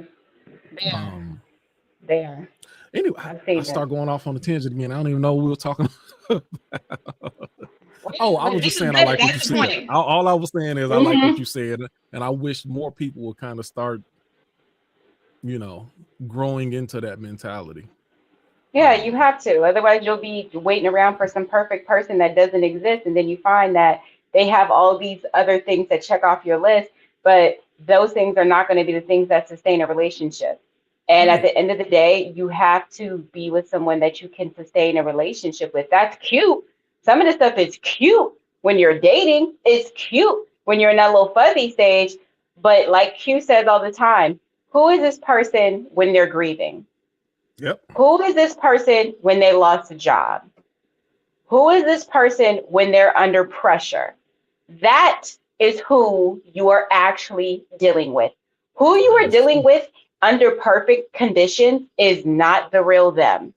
They are. Anyway, I start going off on a tangent again. I don't even know what we were talking about. Oh, I was just saying I like what you said. All I was saying is I like what you said, and I wish more people would kind of start, growing into that mentality. Yeah, you have to. Otherwise, you'll be waiting around for some perfect person that doesn't exist, and then you find that they have all these other things that check off your list, but those things are not going to be the things that sustain a relationship. And at the end of the day, you have to be with someone that you can sustain a relationship with. That's cute. Some of the stuff is cute when you're dating. It's cute when you're in that little fuzzy stage. But like Q says all the time, who is this person when they're grieving? Yep. Who is this person when they lost a job? Who is this person when they're under pressure? That is who you are actually dealing with. Who you are dealing with under perfect conditions is not the real them.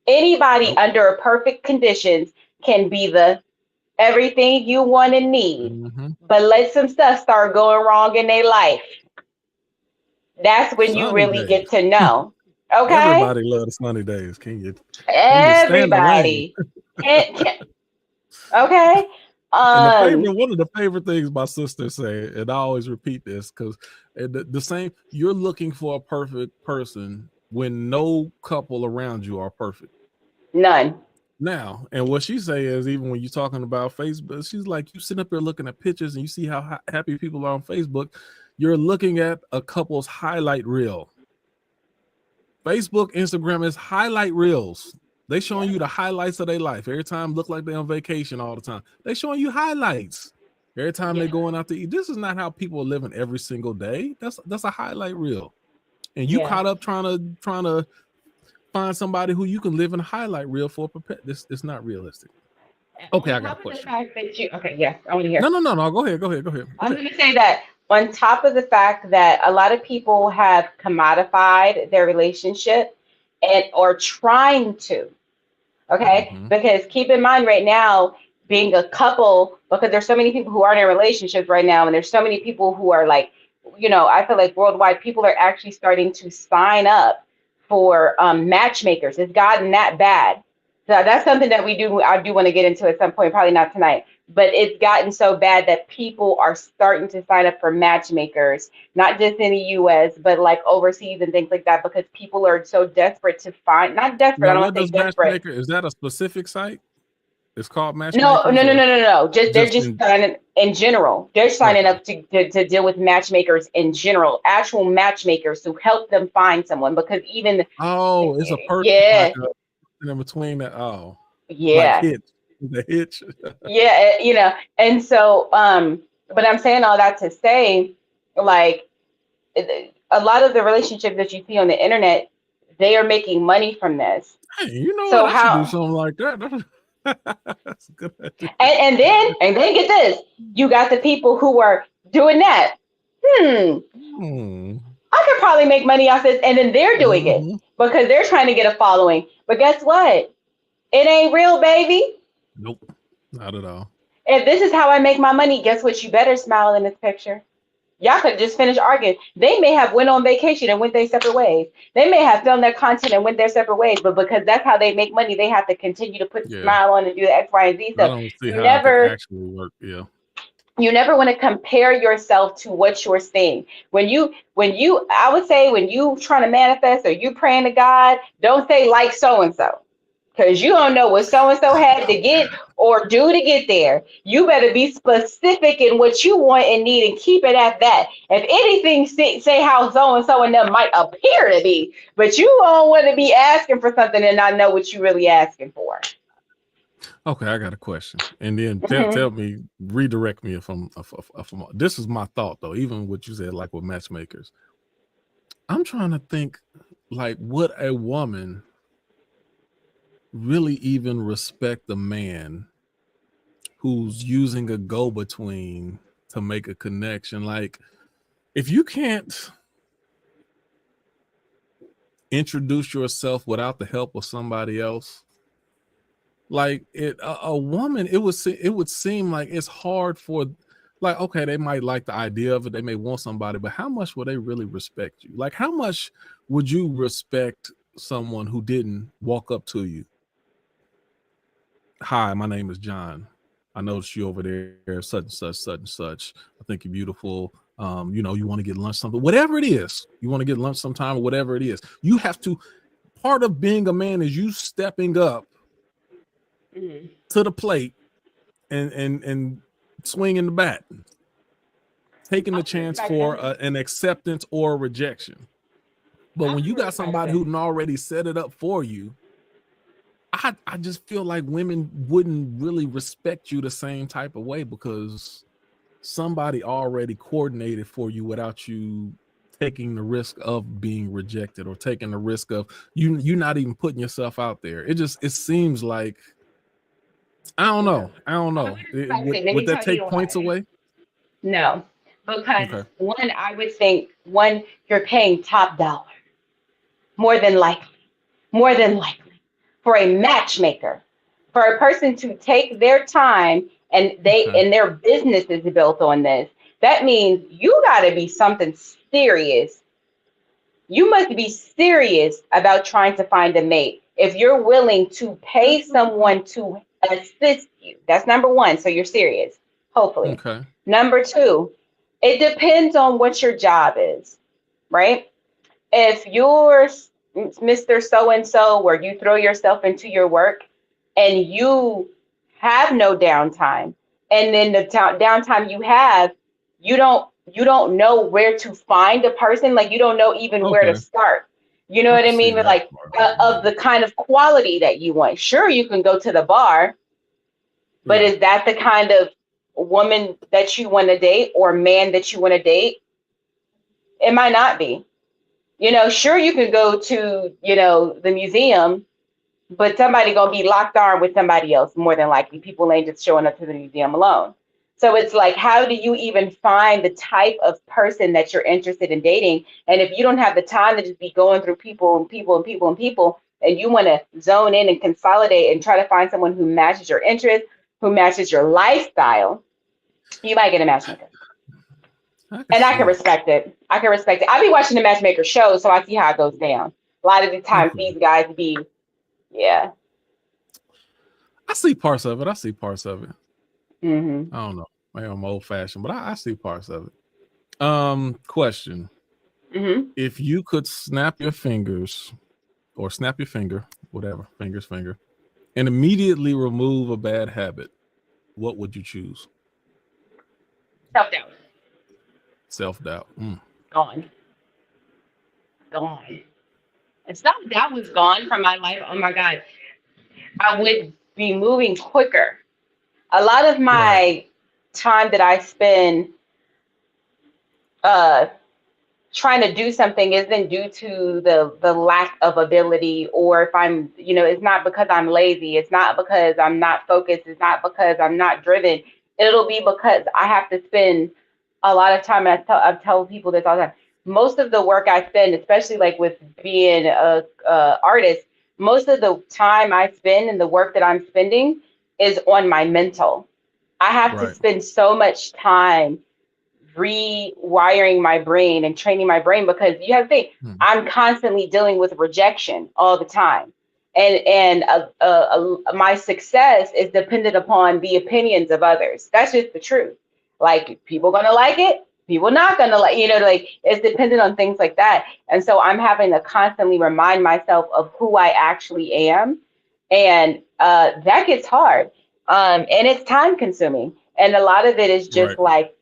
Anybody under a perfect conditions can be the everything you want and need, but let some stuff start going wrong in their life. That's when you really get to know. Okay. Everybody loves the sunny days. Everybody. Okay. And one of the favorite things my sister said, and I always repeat this because the same, you're looking for a perfect person when no couple around you are perfect. None. Now, and what she say is, even when you're talking about Facebook, she's like, you sit up there looking at pictures and you see how happy people are on Facebook. You're looking at a couple's highlight reel. Facebook, Instagram is highlight reels. They showing you the highlights of their life. Every time look like they're on vacation all the time. They showing you highlights. Every time they're going out to eat. This is not how people are living every single day. That's a highlight reel. And you caught up trying to find somebody who you can live in a highlight reel for. This is not realistic. Okay, I got a question. I want to hear. No. Go ahead. I'm going to say that on top of the fact that a lot of people have commodified their relationship or trying to, okay? Because keep in mind right now, being a couple, because there's so many people who aren't in relationships right now, and there's so many people who are like, I feel like worldwide people are actually starting to sign up for matchmakers. It's gotten that bad. So that's something that I do want to get into at some point, probably not tonight. but it's gotten so bad that people are starting to sign up for matchmakers, not just in the US, but like overseas and things like that, because people are so desperate to find, not desperate, I Now, don't what want to say does desperate. Matchmaker? Is that a specific site? It's called No, Matchmakers, or Just they're just just in? signing in general. They're signing Okay. up to deal with matchmakers in general, actual matchmakers to help them find someone. Because even Oh, it's a person like yeah, in between that. Oh, like yeah, Hitch, the Hitch. yeah, and so but I'm saying all that to say, like, a lot of the relationships that you see on the internet, they are making money from this. Hey, you know what? So I should do how something like that. That's a good idea. and then get this, you got the people who are doing that. Hmm. I could probably make money off this, and then they're doing it Mhm. because they're trying to get a following. But guess what? It ain't real, baby. Nope, not at all. If this is how I make my money, guess what? You better smile in this picture. Y'all could just finish arguing. They may have went on vacation and went their separate ways. They may have filmed their content and went their separate ways, but because that's how they make money, they have to continue to put the Yeah, smile on and do the X, Y, and Z I stuff. don't see You how it could never actually work. Yeah. you never want to compare yourself to what you're seeing. When you I would say when you trying to manifest or you praying to God, don't say like so and so. Because you don't know what so and so had to get or do to get there. You better be specific in what you want and need and keep it at that. If anything, say how so and them might appear to be, but you don't want to be asking for something and not know what you really asking for. Okay, I got a question, and then Mhm. tell me, redirect me if I'm. This is my thought though. Even what you said, like with matchmakers, I'm trying to think, like, would a woman really even respect a man who's using a go-between to make a connection? Like, if you can't introduce yourself without the help of somebody else, like a woman, it would seem like it's hard for, like, okay, they might like the idea of it, they may want somebody, but how much will they really respect you? Like, how much would you respect someone who didn't walk up to you? Hi, my name is John. I noticed you over there, such and such, such and such. I think you're beautiful. You want to get lunch, something, whatever it is. You want to get lunch sometime, or whatever it is. You have to. Part of being a man is you stepping up Mhm. to the plate and swinging the bat, taking the I can chance respect for that. an acceptance or a rejection. But I when you can got respect somebody that. who already set it up for you, I just feel like women wouldn't really respect you the same type of way, because somebody already coordinated for you without you taking the risk of being rejected, or taking the risk of you not even putting yourself out there. It seems like, I don't No, know. I don't I know. would respect it. Let Would me that tell you take points why. away? No, because Okay. one, I would think one, you're paying top dollar, more than likely, more than likely, for a matchmaker, for a person to take their time and Okay. their business is built on this. That means you got to be something serious. You must be serious about trying to find a mate if you're willing to pay someone to assist you. That's number one. So you're serious, hopefully. Okay. Number two, it depends on what your job is, right? If you're Mr. So and so, where you throw yourself into your work and you have no downtime, and then the downtime you have, you don't know where to find a person, like you don't know even where to Okay. start. You know I what can I see mean? But that like part. of the kind of quality that you want. Sure, you can go to the bar, but Yeah. is that the kind of woman that you want to date or man that you want to date? It might not be. Sure, you can go to, the museum, but somebody gonna be locked arm with somebody else, more than likely. People ain't just showing up to the museum alone. So it's like, how do you even find the type of person that you're interested in dating? And if you don't have the time to just be going through people and people and people and people, and you want to zone in and consolidate and try to find someone who matches your interests, who matches your lifestyle, you might get a matchmaker. I can And I see can it. respect it. I can respect it. I be watching the matchmaker show, so I see how it goes down. A lot of the times Okay. these guys yeah. I see parts of it. I see parts of it. Mm-hmm. I don't know. Maybe I'm old fashioned, but I see parts of it. Question. Mm-hmm. If you could snap your fingers or snap your finger, whatever, finger, and immediately remove a bad habit, what would you choose? Self-doubt. Self-doubt. Gone. Gone. If self-doubt was gone from my life, oh my God, I would be moving quicker. A lot of Right. my time that I spend uh trying to do something isn't due to the lack of ability, or if I'm, it's not because I'm lazy, it's not because I'm not focused, it's not because I'm not driven. It'll be because I have to spend a lot of time. I tell people this all the time. Most of the work I spend, especially like with being a artist, most of the time I spend and the work that I'm spending is on my mental. I have to Right. spend so much time rewiring my brain and training my brain, because you have to think, I'm constantly dealing with rejection all the time, and my success is dependent upon the opinions of others. That's just the truth. Like, people gonna like it, people not gonna like, like, it's dependent on things like that. And so I'm having to constantly remind myself of who I actually am, and that gets hard, and it's time consuming, and a lot of it is just Right. like,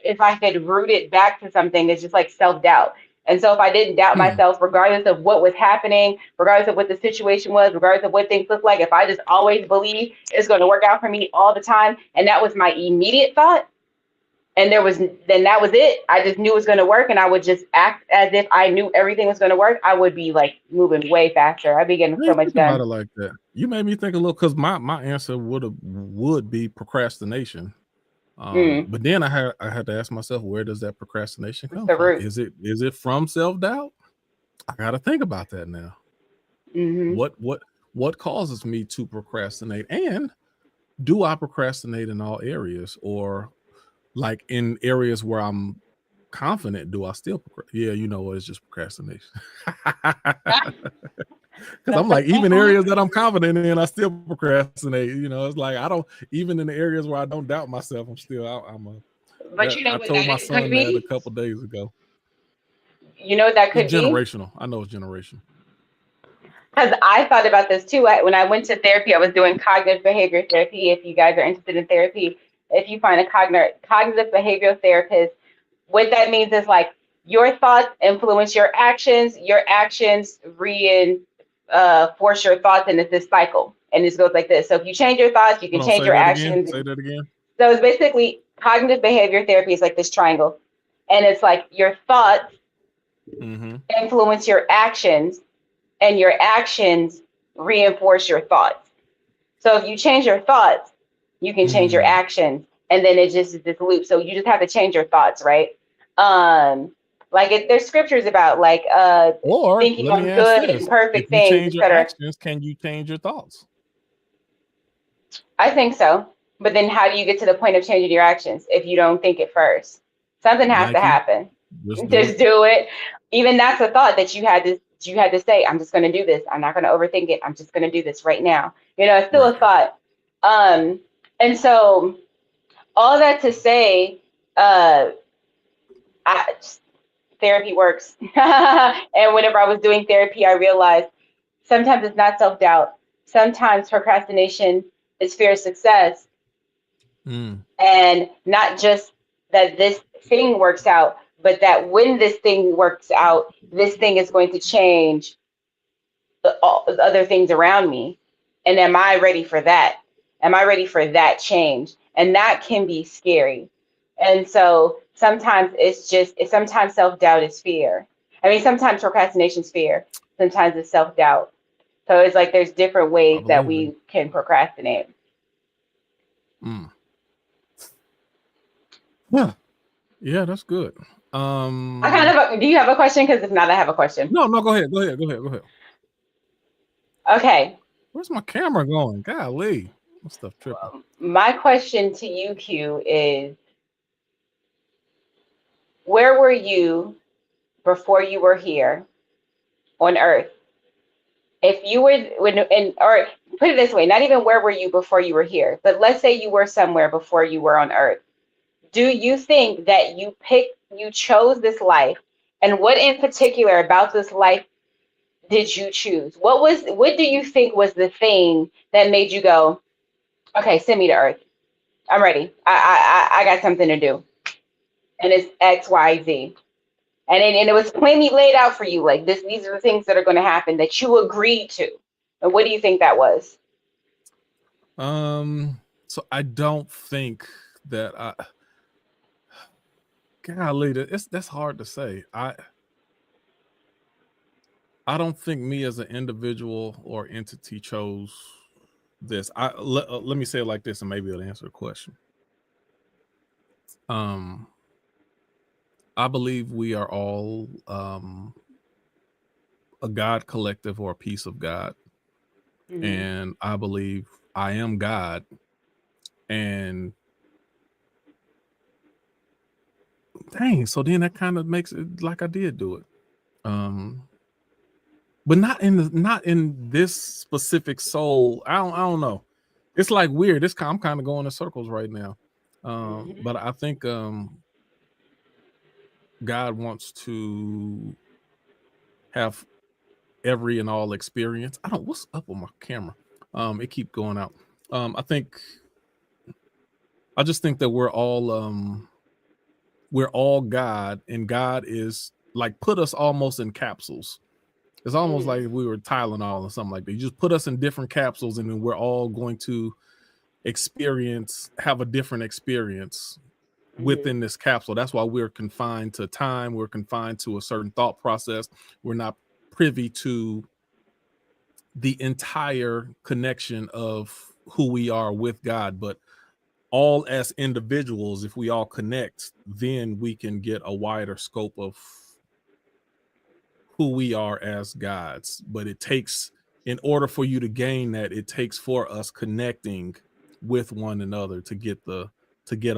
if I could root it back to something, it's just like self-doubt. And so if I didn't doubt myself, regardless of what was happening, regardless of what the situation was, regardless of what things look like, if I just always believe it's going to work out for me all the time, and that was my immediate thought, and then that was it. I just knew it was going to work, and I would just act as if I knew everything was going to work. I would be like moving way faster. I'd be getting I so didn't much think about done. it like that. You made me think a little, because my answer would be procrastination. But then I had to ask myself, where does that procrastination It's come the from? root. Is it from self-doubt? I got to think about that now. Mm-hmm. What causes me to procrastinate, and do I procrastinate in all areas, or like in areas where I'm confident, do I still procrastinate? Yeah, you know what? It's just procrastination. Because I'm That's a like, good even one. areas that I'm confident in, I still procrastinate. It's like, I don't, even in the areas where I don't doubt myself, I'm still out. But you know I what told that my could son that a be? couple days ago. You know what that It's could be? generational. I know it's generational. Because I thought about this too. When I went to therapy, I was doing cognitive behavior therapy. If you guys are interested in therapy, if you find a cognitive behavioral therapist, what that means is like, your thoughts influence your actions reinforce your thoughts, and it's this cycle. And this goes like this. So if you change your thoughts, you can Hold on, change say your that again. actions. Say that again. So it's basically, cognitive behavior therapy is like this triangle. And it's like, your thoughts influence your actions, and your actions reinforce your thoughts. So if you change your thoughts, you can change your actions, and then it just is this loop. So you just have to change your thoughts, right? There's scriptures about like Or thinking let me on ask good and this: if perfect you things, change your etc. actions, can you change your thoughts? I think so. But then how do you get to the point of changing your actions if you don't think it first? Something has to Nike, happen. just do it. Just do it. Even that's a thought that you had to say, I'm just going to do this. I'm not going to overthink it. I'm just going to do this right now. It's still Right. a thought. And so all that to say, uh, I, therapy works. And whenever I was doing therapy, I realized sometimes it's not self-doubt. Sometimes procrastination is fear of success. And not just that this thing works out, but that when this thing works out, this thing is going to change all the other things around me. And am I ready for that? Am I ready for that change? And that can be scary. And so sometimes sometimes self-doubt is fear. I mean, sometimes procrastination is fear. Sometimes it's self-doubt. So it's like there's different I ways that believe it. we can procrastinate. Yeah, that's good. Do you have a question? Because if not, I have a question. No, go ahead. Go ahead. Okay. Where's my camera going? Golly, my stuff tripping. My question to you, Q, is where were you before you were here on Earth? if you were or put it this way, not even where were you before you were here, but let's say you were somewhere before you were on earth. Do you think that you chose this life, and what in particular about this life did you choose? What do you think was the thing that made you go, okay, send me to earth. I'm ready. I got something to do. And it's X, Y, Z. And it was plainly laid out for you, like these are the things that are going to happen that you agreed to. And what do you think that was? So I don't think that golly, that's hard to say. I don't think me as an individual or entity chose this. Let me say it like this, and maybe it'll answer the question. I believe we are all a God collective or a piece of God. Mm-hmm. And I believe I am God. And dang, so then that kind of makes it like I did do it. But not in this specific soul. I don't know. It's like weird. I'm kind of going in circles right now. But I think God wants to have every and all experience. I don't, what's up with my camera? It keep going out. I just think that we're all God, and God is like put us almost in capsules. It's almost like if we were Tylenol or something like that. You just put us in different capsules, and then we're all going to have a different experience within this capsule. That's why we're confined to time. We're confined to a certain thought process. We're not privy to the entire connection of who we are with God. But all as individuals, if we all connect, then we can get a wider scope of who we are as gods. But it takes, in order for you to gain that, it takes for us connecting with one another to get a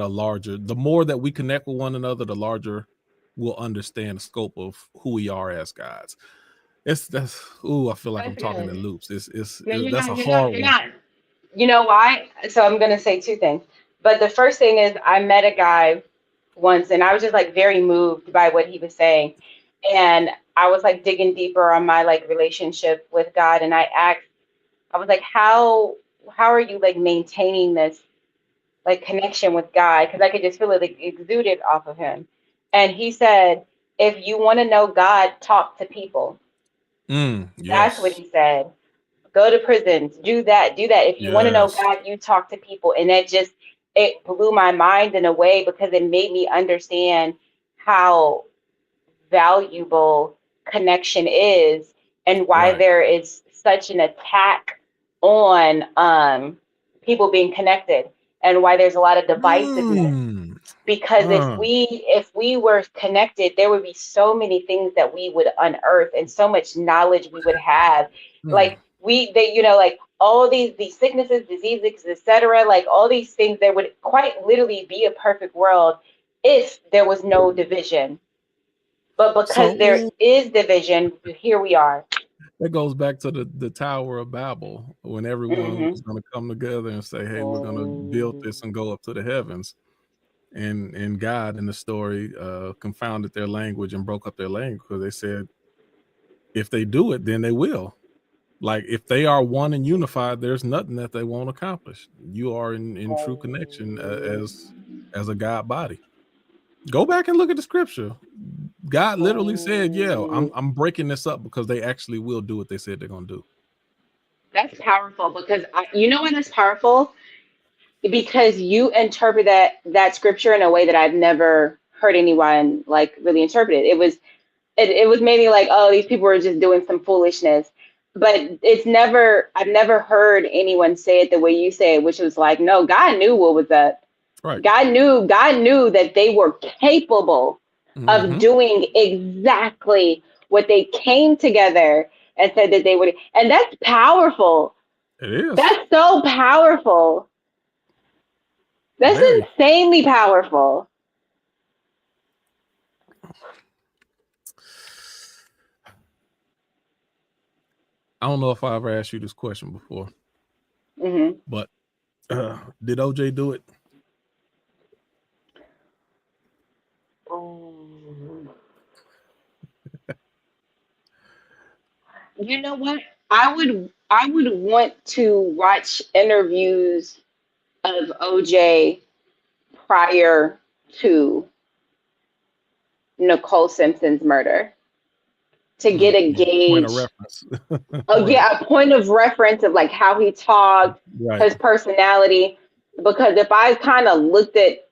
larger, the more that we connect with one another, the larger we'll understand the scope of who we are as gods. I feel like I'm talking in loops. That's a hard one. You know why? So I'm gonna say two things. But the first thing is I met a guy once, and I was just like very moved by what he was saying. And I was like digging deeper on my like relationship with God, and I was like, how are you like maintaining this like connection with God? Because I could just feel it like exuded off of him. And he said, if you want to know God, talk to people. Yes. That's what he said. Go to prisons, do that. If you want to know God, you talk to people. And it blew my mind in a way, because it made me understand how valuable connection is, and why there is such an attack on people being connected, and why there's a lot of divisiveness. Because if we were connected, there would be so many things that we would unearth, and so much knowledge we would have. Like like all these sicknesses, diseases, etc., like all these things, there would quite literally be a perfect world if there was no division. But because there is division, here we are. That goes back to the Tower of Babel, when everyone was going to come together and say, hey, we're going to build this and go up to the heavens. And God in the story confounded their language and broke up their language, because they said, if they do it, then they will. Like, if they are one and unified, there's nothing that they won't accomplish. You are in true connection as a God body. Go back and look at the scripture. God literally said, yeah, I'm breaking this up because they actually will do what they said they're going to do. That's powerful, because you know when that's powerful? Because you interpret that scripture in a way that I've never heard anyone like really interpret it. It was maybe like, oh, these people are just doing some foolishness. But I've never heard anyone say it the way you say it, which was like, no, God knew what was up. Right. God knew that they were capable of doing exactly what they came together and said that they would. And that's powerful. It is. That's so powerful. That's insanely powerful. don't know if I ever asked you this question before, but did OJ do it? You know what? I would want to watch interviews of OJ prior to Nicole Simpson's murder to get a Point of gauge. reference. Oh Right. yeah, a point of reference of like how he talked, Right. his personality. Because if I kind of looked at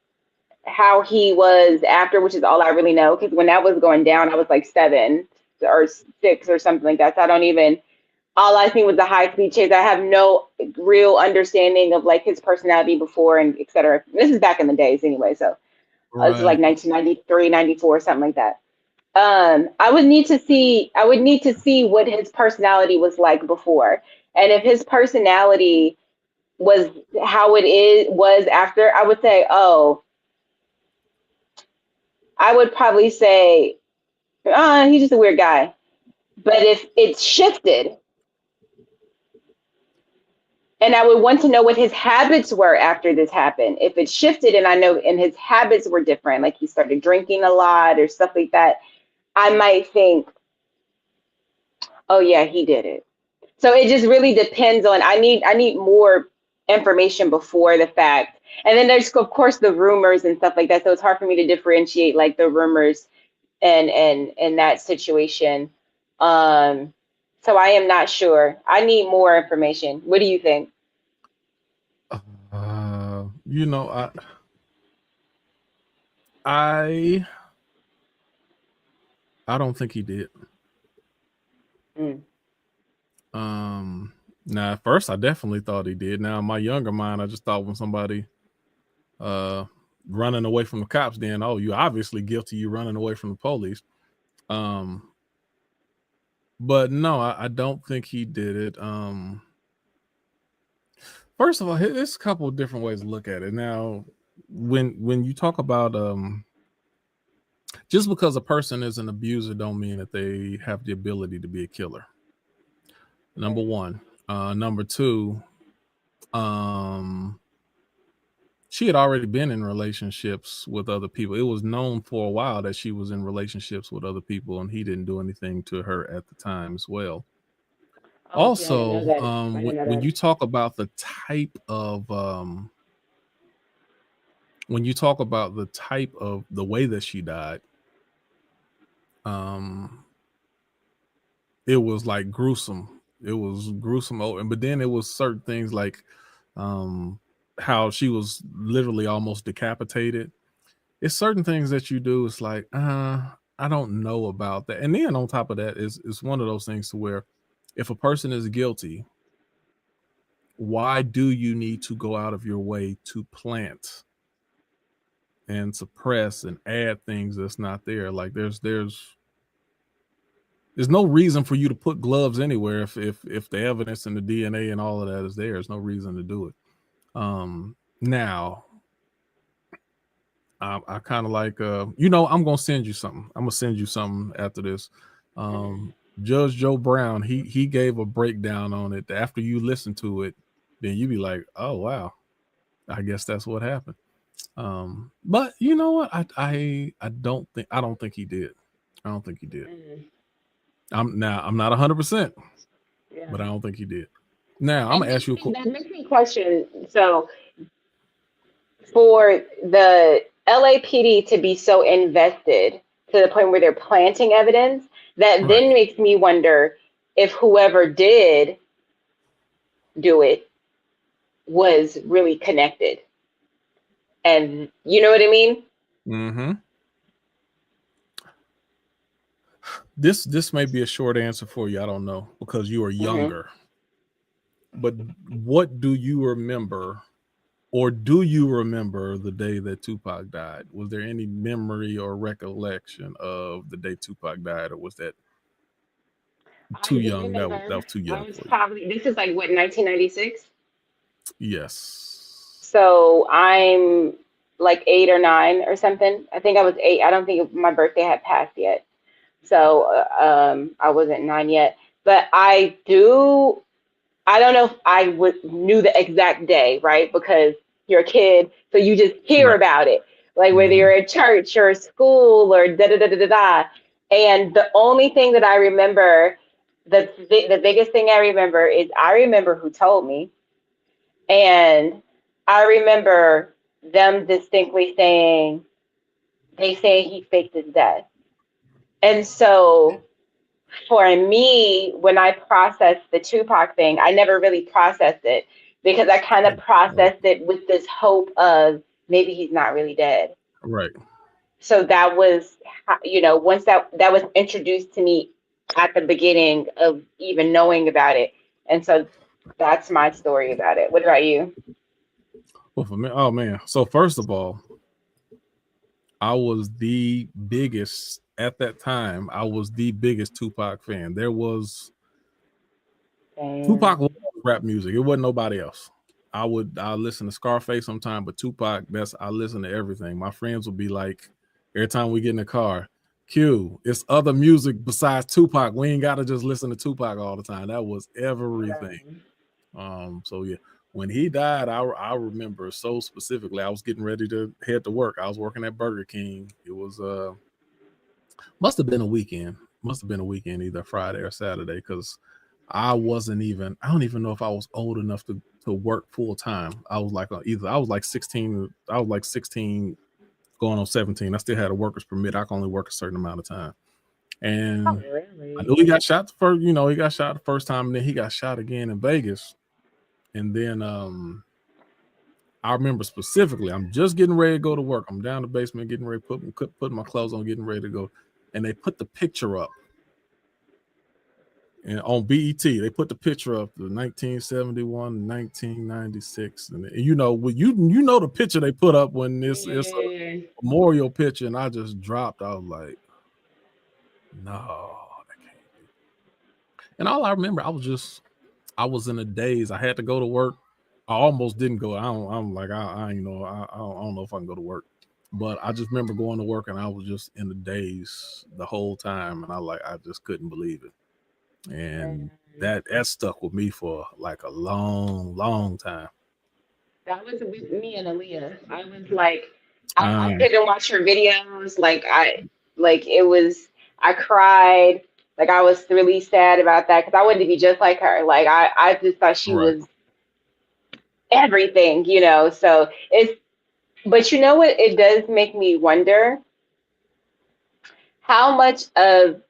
how he was after, which is all I really know, because when that was going down, I was like 7 or 6 or something like that. So I don't even. All I seen was the high speed chase. I have no real understanding of like his personality before and et cetera. This is back in the days anyway, so this is like Right. 1993, 94, something like that. I would need to see what his personality was like before. And if his personality was how it was after, I would say, oh, I would probably say, he's just a weird guy. But if it's shifted, and I would want to know what his habits were after this happened. If it shifted and I know and his habits were different, like he started drinking a lot or stuff like that, I might think, oh yeah, he did it. So it just really depends on I need more information before the fact. And then there's of course the rumors and stuff like that. So it's hard for me to differentiate like the rumors and that situation. So I am not sure. I need more information. What do you think? You know, I don't think he did. Now at first I definitely thought he did. Now in my younger mind, I just thought when somebody running away from the cops, then oh, you obviously guilty, you running away from the police. But no, I don't think he did it. First of all, there's a couple of different ways to look at it. Now, when you talk about just because a person is an abuser don't mean that they have the ability to be a killer. Number one. Number two, she had already been in relationships with other people. It was known for a while that she was in relationships with other people, and he didn't do anything to her at the time as well. Oh, see, I didn't know Also, that. I didn't know when that. you talk about the type of the way that she died, it was like gruesome. It was gruesome, but then it was certain things like how she was literally almost decapitated. It's certain things that you do. It's like, I don't know about that. And then on top of that, it's one of those things to where if a person is guilty, why do you need to go out of your way to plant and suppress and add things that's not there? Like there's no reason for you to put gloves anywhere if the evidence and the DNA and all of that is there. There's no reason to do it. Now I kind of like I'm gonna send you something. I'm gonna send you something after this. Judge Joe Brown, he gave a breakdown on it. After you listen to it, then you be like, oh wow, I guess that's what happened. But you know what? I don't think he did. I don't think he did. I'm not 100%, but I don't think he did. Now I'm gonna ask you a question. That makes me question. So for the LAPD to be so invested to the point where they're planting evidence, that then makes me wonder if whoever did do it was really connected. And you know what I mean? Mm-hmm. This may be a short answer for you. I don't know because you are younger. But what do you remember, or do you remember the day that Tupac died? Was there any memory or recollection of the day Tupac died, or was that too young? That was too young for you. Probably this is like what 1996. Yes. So I'm like 8 or 9 or something. I think I was 8. I don't think my birthday had passed yet. So I wasn't 9 yet. but I don't know if I knew the exact day, right? Because you're a kid, so you just hear Right. about it, like whether Mm-hmm. you're at church or school or da da da da da da. And the only thing that I remember, the biggest thing I remember is I remember who told me, and I remember them distinctly saying they say he faked his death. And so for me, when I processed the Tupac thing, I never really processed it because I kind of Oh, processed it with this hope of maybe he's not really dead. right. So that was, once that was introduced to me at the beginning of even knowing about it, and so that's my story about it. What about you? Well, for me, oh man. So first of all, I was the biggest at that time. I was the biggest Tupac fan. There was Tupac was Damn. rap music. It wasn't nobody else. I listen to Scarface sometime, but Tupac, I listen to everything. My friends would be like, every time we get in the car, Q, it's other music besides Tupac. We ain't gotta just listen to Tupac all the time. That was everything. So yeah, when he died, I remember so specifically. I was getting ready to head to work. I was working at Burger King. It was must have been a weekend. Must have been a weekend, either Friday or Saturday, because I don't even know if I was old enough to work full time. I was like either I was like 16, going on 17. I still had a worker's permit. I could only work a certain amount of time. Oh, And I really? knew he got shot the first, he got shot the first time, and then he got shot again in Vegas. And then I remember specifically, I'm just getting ready to go to work. I'm down the basement getting ready to put my clothes on, getting ready to go. And they put the picture up. And on BET, they put the picture up, the 1971, 1996, and you know the picture they put up when it's a Mm. memorial picture, and I just dropped. I was like, no, that can't be. And all I remember, I was in a daze. I had to go to work. I almost didn't go. I'm like, I don't know if I can go to work, but I just remember going to work, and I was just in a daze the whole time, and I just couldn't believe it. And that stuck with me for like a long time. That was with me and Aaliyah. I was like, I Um, couldn't watch her videos. Like it was, I cried. Like I was really sad about that because I wanted to be just like her. Like I just thought she right, was everything. So but you know what? It does make me wonder how much of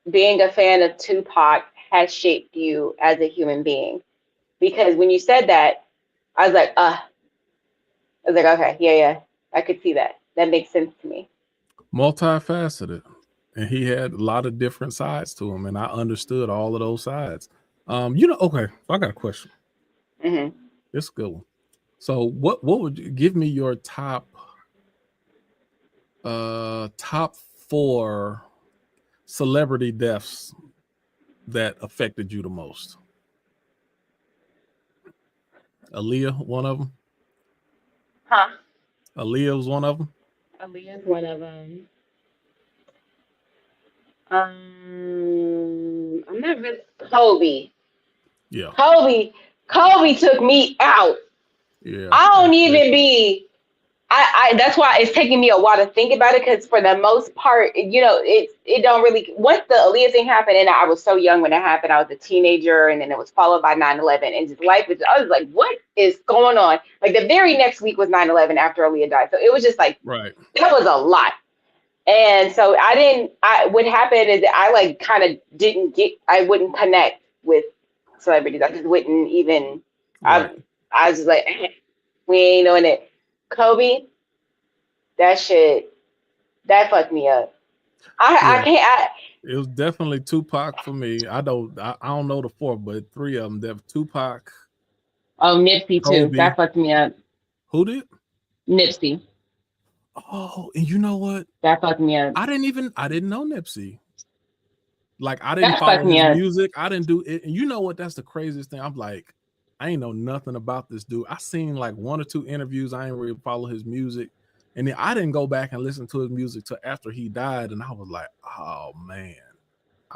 being a fan of Tupac has shaped you as a human being. Because when you said that, I was like, I was like, okay, yeah, yeah, I could see that. That makes sense to me. multifaceted, and he had a lot of different sides to him, and I understood all of those sides. Okay, I got a question. Hmm. It's a good one. So, what would you give me your top four celebrity deaths that affected you the most? Aaliyah, one of them. Huh? Aaliyah was one of them. Aaliyah's one of them. I'm not really Kobe. Yeah, Kobe. Kobe took me out. yeah, I I don't agree. even be. I that's why it's taking me a while to think about it because for the most part, it don't really once the Aaliyah thing happened and I was so young when it happened, I was a teenager and then it was followed by 9/11 and just life was I was like, what is going on? Like the very next week was 9/11 after Aaliyah died. So it was just like Right, that was a lot. And so what happened is that I like kind of I wouldn't connect with celebrities. I just wouldn't even, right. I was just like, we ain't doing it. Kobe, that shit, that fucked me up. I Yeah, can't, it was definitely Tupac for me. I don't know the four, but three of them. Tupac, oh, Nipsey too. Kobe. That fucked me up. Who did? Nipsey, Oh, and you know what? that fucked me up. I didn't know Nipsey. Like I didn't That fucked follow me his up. music. I didn't do it. And you know what? That's the craziest thing. I'm like, I ain't know nothing about this dude. I seen like one or two interviews. I ain't really follow his music. And then I didn't go back and listen to his music till after he died. And I was like, oh man,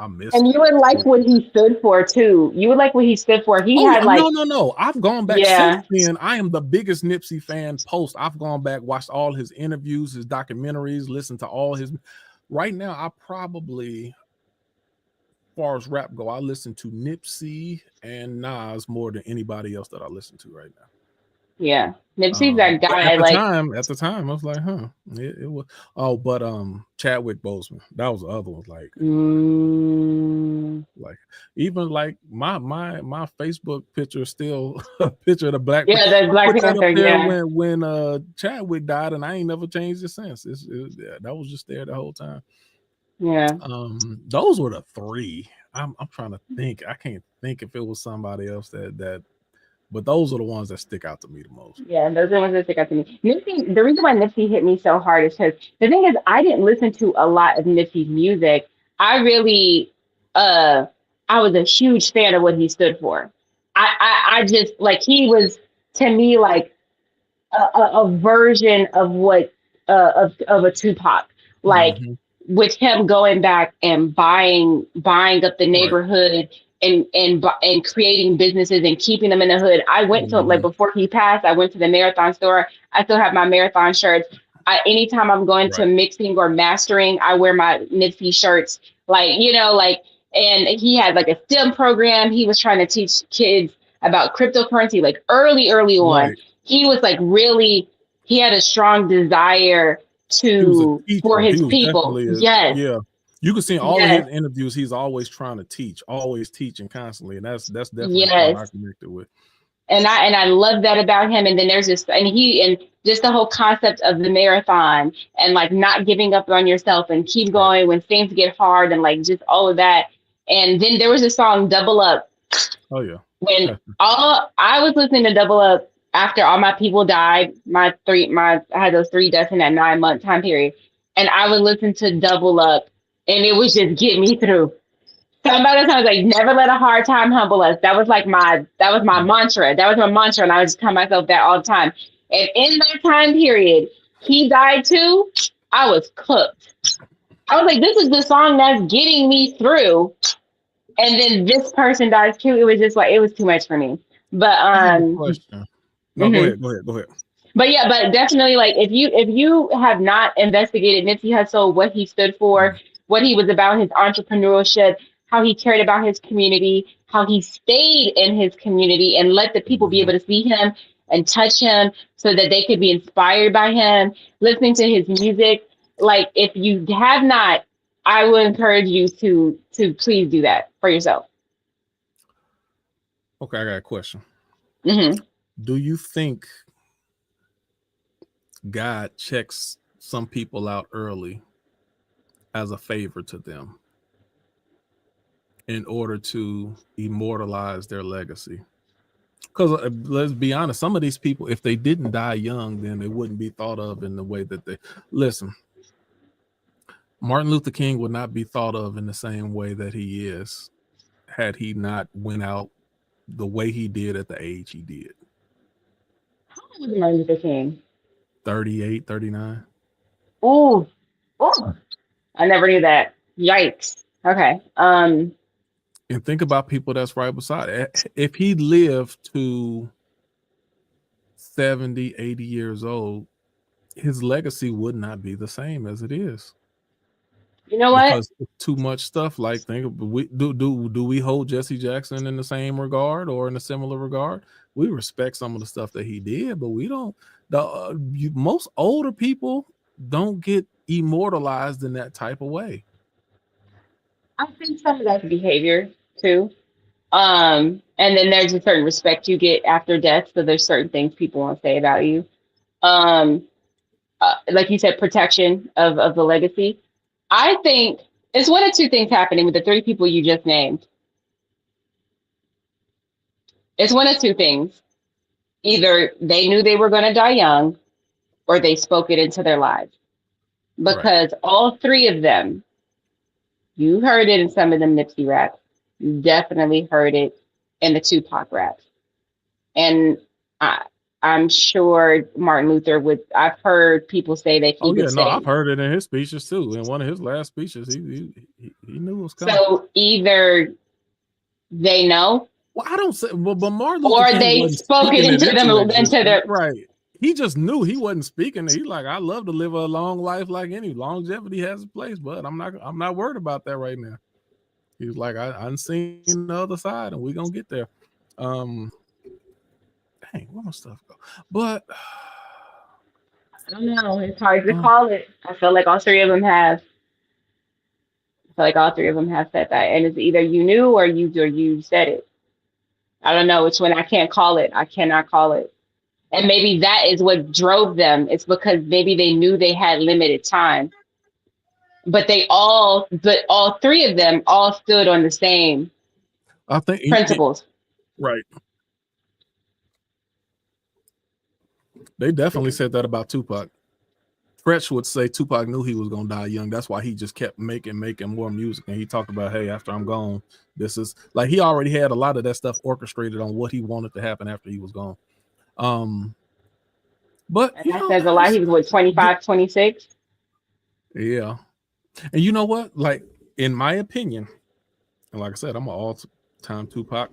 I missed And it. you would like what he stood for too. You would like what he stood for. He Oh yeah, had like, no. I've gone back since yeah, then. I am the biggest Nipsey fan post. I've gone back, watched all his interviews, his documentaries, listened to all his. Right now, I probably, as far as rap go, I listen to Nipsey and Nas more than anybody else that I listen to right now. yeah. Nipsey's that But guy. Like, at the time, I was like, huh, it was. Oh, but Chadwick Boseman, that was the other one. Like even like my Facebook picture is still a picture of the Black. yeah, the I Black put that up Panther. there Yeah, when Chadwick died, and I ain't never changed it since. Yeah, that was just there the whole time. yeah. Those were the three. I'm trying to think. I can't think if it was somebody else that. But those are the ones that stick out to me the most. Yeah, those are the ones that stick out to me. Nipsey, the reason why Nipsey hit me so hard is because the thing is, I didn't listen to a lot of Nipsey's music. I really, I was a huge fan of what he stood for. I just like he was to me like a version of what of a Tupac, like Mm-hmm. with him going back and buying up the Right. neighborhood and creating businesses and keeping them in the hood. I went to like Mm-hmm. before he passed, I went to the Marathon store. I still have my Marathon shirts. Anytime I'm going to Right. mixing or mastering, I wear my Nipsey shirts. Like like, and he had like a STEM program. He was trying to teach kids about cryptocurrency like early on. Right. He was like really, he had a strong desire He was a for teacher. He his was people. definitely Yes, yeah. You can see in all of yes, his interviews, he's always trying to teach, always teaching constantly, and that's definitely a part I yes. connected with. And I love that about him. And then there's just and just the whole concept of the marathon and like not giving up on yourself and keep Right. going when things get hard and like just all of that. And then there was a song Double Up Oh yeah. when all I was listening to Double Up after all my people died. I had those 3 deaths in that 9-month time period, and I would listen to Double Up, and it would just get me through. Somebody was like, never let a hard time humble us. That was my mantra. That was my mantra. And I would just tell myself that all the time. And in that time period, he died too. I was cooked. I was like, this is the song that's getting me through. And then this person dies too. It was just like, it was too much for me. But I have a question. No, go mhm. ahead. Go ahead. But yeah, but definitely like if you have not investigated Nipsey Hussle, what he stood for, what he was about, his entrepreneurship, how he cared about his community, how he stayed in his community and let the people be Mm-hmm. able to see him and touch him so that they could be inspired by him, listening to his music. Like if you have not, I would encourage you to please do that for yourself. Okay, I got a question. Mm-hmm. Do you think God checks some people out early as a favor to them in order to immortalize their legacy? Because let's be honest, some of these people, if they didn't die young, then they wouldn't be thought of in the way that they listen. Martin Luther King would not be thought of in the same way that he is had he not went out the way he did at the age he did. How old was Martin Luther King? 38, 39. Ooh, ooh. I never knew that. Yikes. Okay. And think about people that's right beside it. If he lived to 70, 80 years old, his legacy would not be the same as it is. You know what? Because too much stuff. Like, do we hold Jesse Jackson in the same regard or in a similar regard? We respect some of the stuff that he did, but we don't. Most older people don't get immortalized in that type of way. I think some of that's behavior too. And then there's a certain respect you get after death. So there's certain things people won't say about you. Um, like you said, protection of the legacy. I think it's one of two things happening with the 3 people you just named. It's one of two things. Either they knew they were going to die young or they spoke it into their lives. Right. Because all 3 of them, you heard it in some of them Nipsey raps. You definitely heard it in the Tupac raps. And I'm sure Martin Luther would. I've heard people say that he would No, say. I've heard it in his speeches too. In one of his last speeches, he knew it was coming. So either they know, well, I don't say. Well, but Martin Luther or King they wasn't spoke it speaking into them into their right. He just knew he wasn't speaking. He's like, I love to live a long life like any longevity has a place, but I'm not worried about that right now. He was like, I'm seeing the other side, and we're gonna get there. Dang, where my stuff go? But I don't know. It's hard to call it. I feel like all three of them have. I feel like all three of them have said that, and it's either you knew or you said it. I don't know which one. I can't call it. I cannot call it. And maybe that is what drove them. It's because maybe they knew they had limited time. But all three of them all stood on the same principles. Right. They definitely said that about Tupac. Fretch would say Tupac knew he was gonna die young. That's why he just kept making more music. And he talked about, hey, after I'm gone, this is like he already had a lot of that stuff orchestrated on what he wanted to happen after he was gone. But that says a lot. He was what, 25, 26? Yeah. And you know what? Like, in my opinion, and like I said, I'm an all-time Tupac.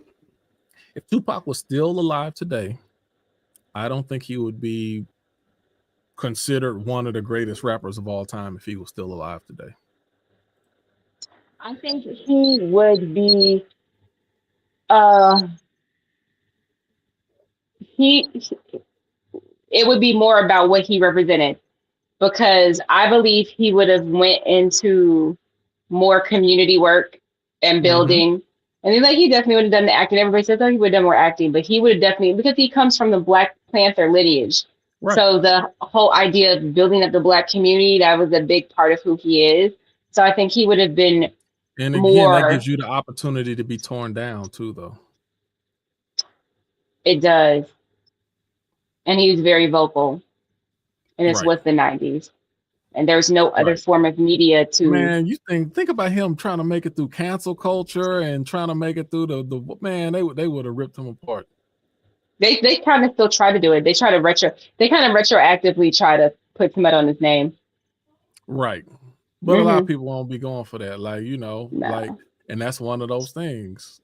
If Tupac was still alive today, I don't think he would be considered one of the greatest rappers of all time if he was still alive today. I think he would be it would be more about what he represented, because I believe he would have went into more community work and building. And then, like, he definitely would have done the acting. Everybody says, oh, he would have done more acting, but he would have definitely, because he comes from the Black Panther lineage. Right. So the whole idea of building up the Black community, that was a big part of who he is. So I think he would have been and again, that gives you the opportunity to be torn down too, though. It does. And he was very vocal. And this was the 90s. And there's no other form of media to. Man, you think about him trying to make it through cancel culture and trying to make it through the man, they would have ripped him apart. They kind of still try to do it. They kind of retroactively try to put some on his name. Right. But a lot of people won't be going for that. Like, like, and that's one of those things.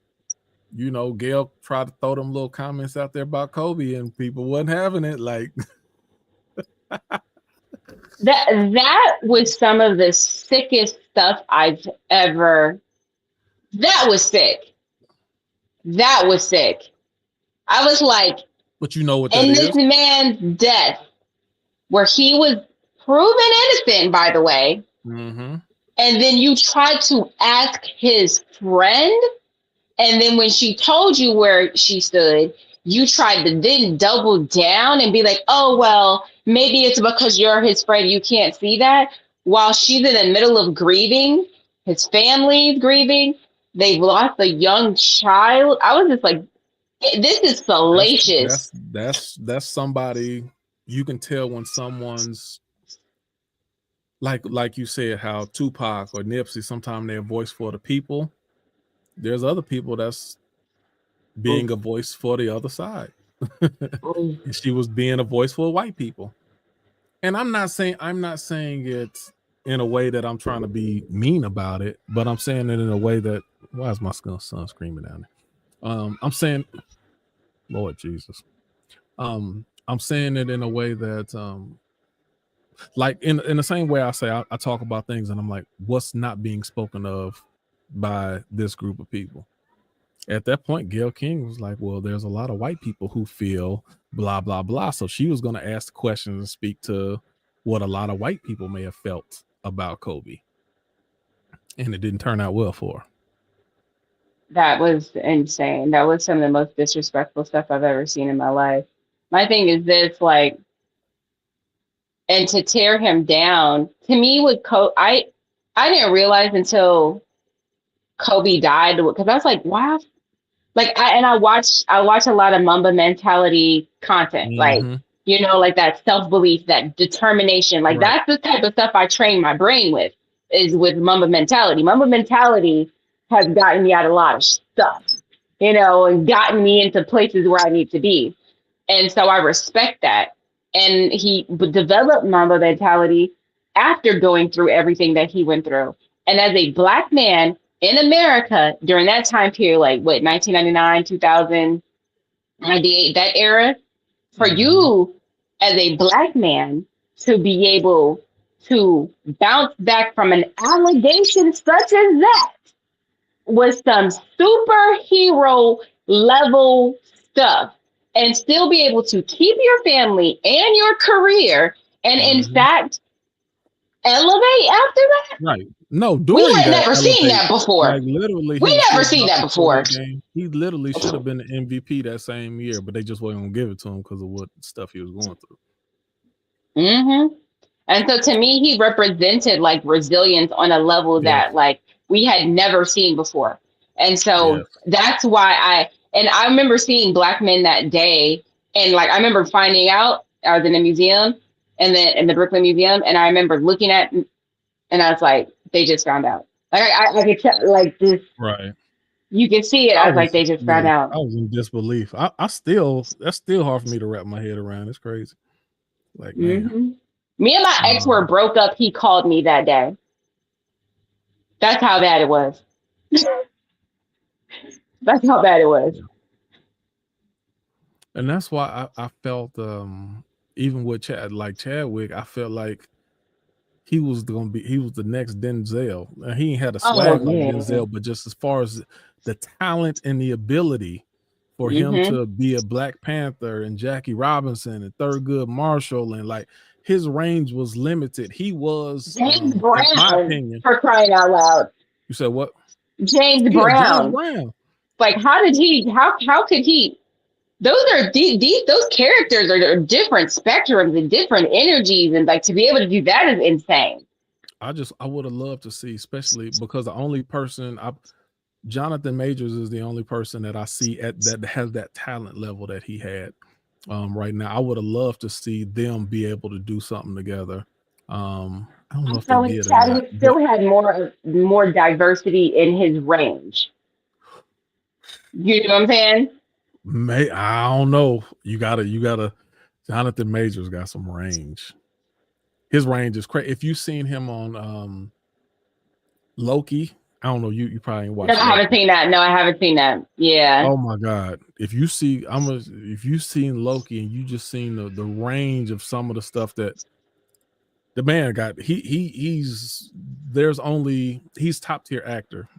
Gail tried to throw them little comments out there about Kobe and people wasn't having it. Like that was some of the sickest stuff I've ever. That was sick. I was like, but you know what that is? And this man's death, where he was proven innocent, by the way, and then you tried to ask his friend, and then when she told you where she stood, you tried to then double down and be like, oh, well, maybe it's because you're his friend, you can't see that. While she's in the middle of grieving, his family's grieving, they've lost a young child. I was just like, this is salacious. That's somebody, you can tell when someone's like you said, how Tupac or Nipsey, sometimes they're a voice for the people. There's other people that's being a voice for the other side. And she was being a voice for white people. And I'm not saying it in a way that I'm trying to be mean about it, but I'm saying it in a way that, why is my son screaming down there? I'm saying, Lord Jesus. I'm saying it in a way that like in the same way I say I talk about things and I'm like, what's not being spoken of by this group of people? At that point, Gayle King was like, well, there's a lot of white people who feel blah, blah, blah. So she was going to ask the questions and speak to what a lot of white people may have felt about Kobe. And it didn't turn out well for her. That was insane. That was some of the most disrespectful stuff I've ever seen in my life. My thing is this, like, and to tear him down, to me with Kobe, I didn't realize until Kobe died, because I was like, wow. Like, I watch a lot of Mamba mentality content, like, like that self-belief, that determination, like that's the type of stuff I train my brain with, is with Mamba mentality. Mamba mentality has gotten me out of a lot of stuff, and gotten me into places where I need to be. And so I respect that. And he developed Mamba mentality after going through everything that he went through. And as a Black man in America during that time period, like what, 1999, 2000, 98, that era, for you as a Black man to be able to bounce back from an allegation such as that was some superhero level stuff, and still be able to keep your family and your career, and in fact elevate after that. Right. No, We during had that never seen elevate, that before. like literally, he We was never still seen that dropping before. 40 games. He literally should have been the MVP that same year, but they just weren't gonna give it to him because of what stuff he was going through. And so to me, he represented like resilience on a level that like we had never seen before. And so that's why I remember seeing Black men that day. And like, I remember finding out I was in a museum, and then in the Brooklyn Museum. And I remember looking at, and I was like, they just found out. Like I could tell, like this, right. You can see it. I was like, they just found out. I was in disbelief. That's still hard for me to wrap my head around. It's crazy. Like, man. Me and my ex were broke up. He called me that day. That's how bad it was. That's how bad it was. And that's why I felt even with Chadwick, I felt like he was the next Denzel. And he ain't had a swag like Denzel, but just as far as the talent and the ability for him to be a Black Panther and Jackie Robinson and Thurgood Marshall, and like his range was limited. He was James Brown, in my opinion, for crying out loud. You said what? James Brown. Like, how could he? Those are those characters are different spectrums and different energies, and like to be able to do that is insane. I would have loved to see, especially because the only person Jonathan Majors is the only person that I see that has that talent level that he had right now. I would have loved to see them be able to do something together. I don't know if they did. Chadwick still had more diversity in his range. You know what I'm saying? I don't know. You gotta. Jonathan Majors got some range. His range is crazy. If you've seen him on Loki, I don't know. You probably ain't watched. No, I haven't seen that. No, I haven't seen that. Yeah. Oh my God! If you've seen Loki and you just seen the range of some of the stuff that the man got, he's top tier actor.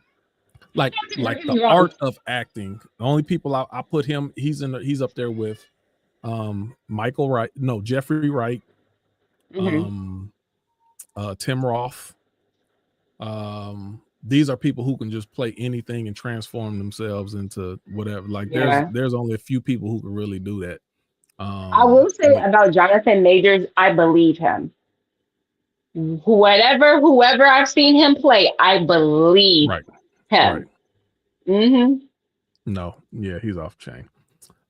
Like the art of acting. The only people I put him, he's up there with Jeffrey Wright, Tim Roth. These are people who can just play anything and transform themselves into whatever. Like there's only a few people who can really do that. I will say about Jonathan Majors, I believe him. Whoever I've seen him play, I believe him. Right. No, yeah, he's off chain.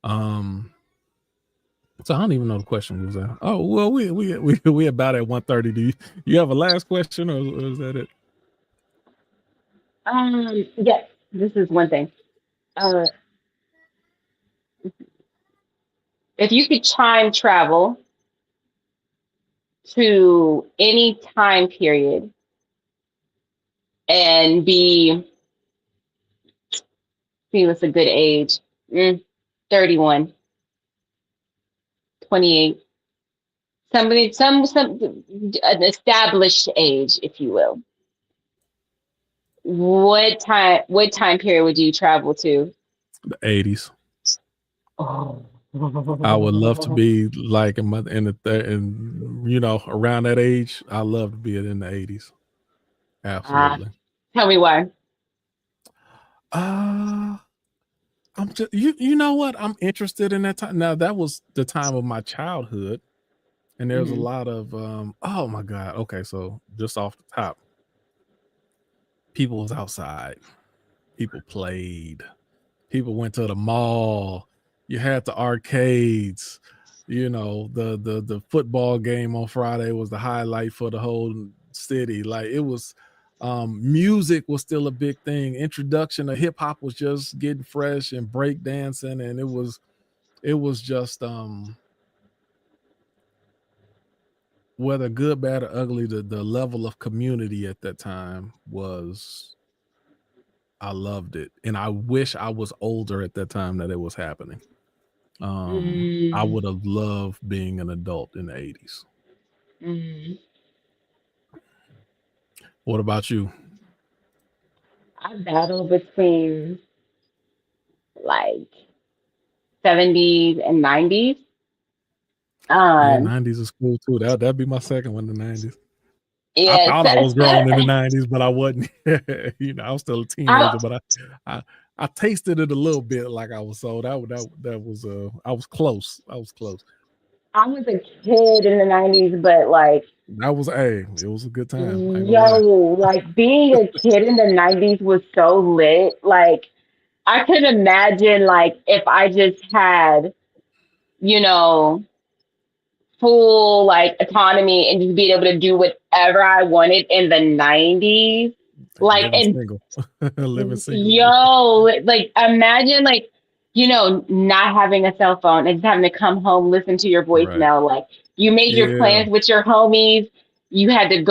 So I don't even know the question was that. Oh well, we about at 1:30. Do you have a last question, or is that it? Yes, this is one thing. If you could time travel to any time period and see what's a good age, 31, 28, an established age, if you will. What time period would you travel to? The 80s. Oh. I would love to be like around that age. I love to be in the 80s. Absolutely. Tell me why. I'm just you know what? I'm interested in that time. Now that was the time of my childhood, and there's a lot of oh my God. Okay, so just off the top, people was outside, people played, people went to the mall. You had the arcades, the football game on Friday was the highlight for the whole city. Like it was, music was still a big thing. Introduction of hip hop was just getting fresh and break dancing, and it was it was just whether good, bad, or ugly, the level of community at that time was, I loved it. And I wish I was older at that time that it was happening. I would have loved being an adult in the 80s. What about you? I battle between like 70s and 90s. Yeah, 90s is cool too. That'd be my second one, the 90s. I Yeah, thought I was grown in the 90s, but I wasn't. You know, I was still a teenager, but I tasted it a little bit like I was. So that was I was close. I was close. I was a kid in the 90s, but like, That was it was a good time. I ain't gonna yo, lie. like being a kid in the 90s was so lit. Like, I could imagine, like, if I just had, you know, full like autonomy and just being able to do whatever I wanted in the 90s. Like, Living and single. Living single. yo, like imagine like, not having a cell phone and just having to come home, listen to your Right. voicemail. Like you made your Yeah. plans with your homies. You had to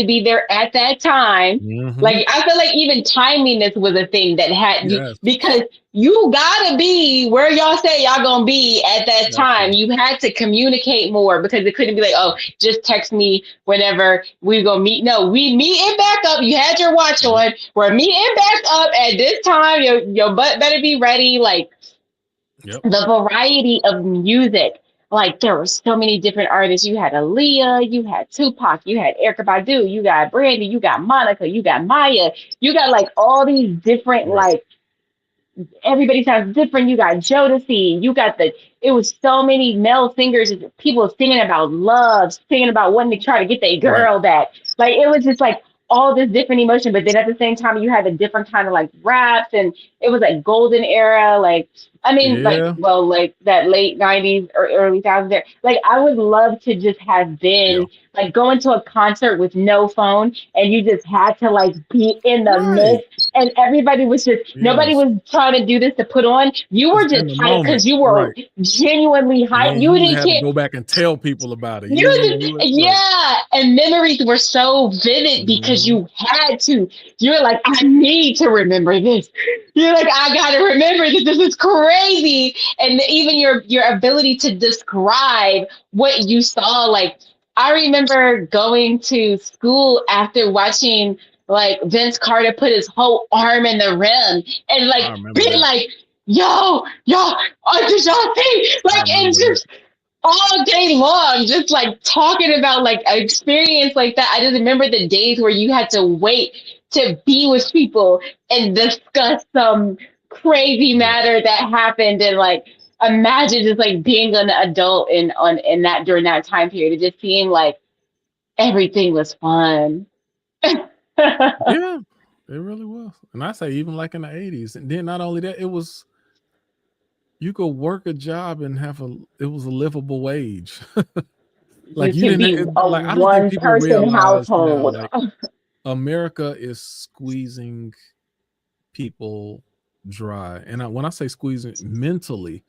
be there at that time. Like I feel like even timeliness was a thing that had Yes. because you gotta be where y'all say y'all gonna be at that time. You had to communicate more because it couldn't be like, oh, just text me whenever we gonna meet. No, we meeting back up. You had your watch on. We're meeting back up at this time. Your butt better be ready. Like the variety of music. Like there were so many different artists. You had Aaliyah, you had Tupac, you had Erykah Badu, you got Brandy, you got Monica, you got Maya, you got like all these different like everybody sounds different. You got Jodeci, it was so many male singers, people singing about love, singing about wanting to try to get their girl back. Like it was just like all this different emotion, but then at the same time you had a different kind of like raps and it was like golden era, like I mean like that late 90s or early thousands there. Like I would love to just have been like going to a concert with no phone and you just had to like be in the midst and everybody was just nobody was trying to do this to put on. You were just hyped because you were genuinely hyped. And You you didn't had to care. go back and tell people about it. And memories were so vivid because you had to. You're like, I need to remember this. You're like, I gotta remember this. This is crazy. And even your ability to describe what you saw, like I remember going to school after watching like Vince Carter put his whole arm in the rim and like being like, yo, did y'all see? Like and just all day long, just like talking about like an experience like that. I just remember the days where you had to wait to be with people and discuss some crazy matter that happened and like imagine just like being an adult in that during that time period. It just seemed like everything was fun. Yeah, it really was. And I say even like in the 80s. And then not only that, it was you could work a job and it was a livable wage. Like you could be didn't a like I don't think people one-person realize now household. like America is squeezing people dry. And when I say squeezing mentally,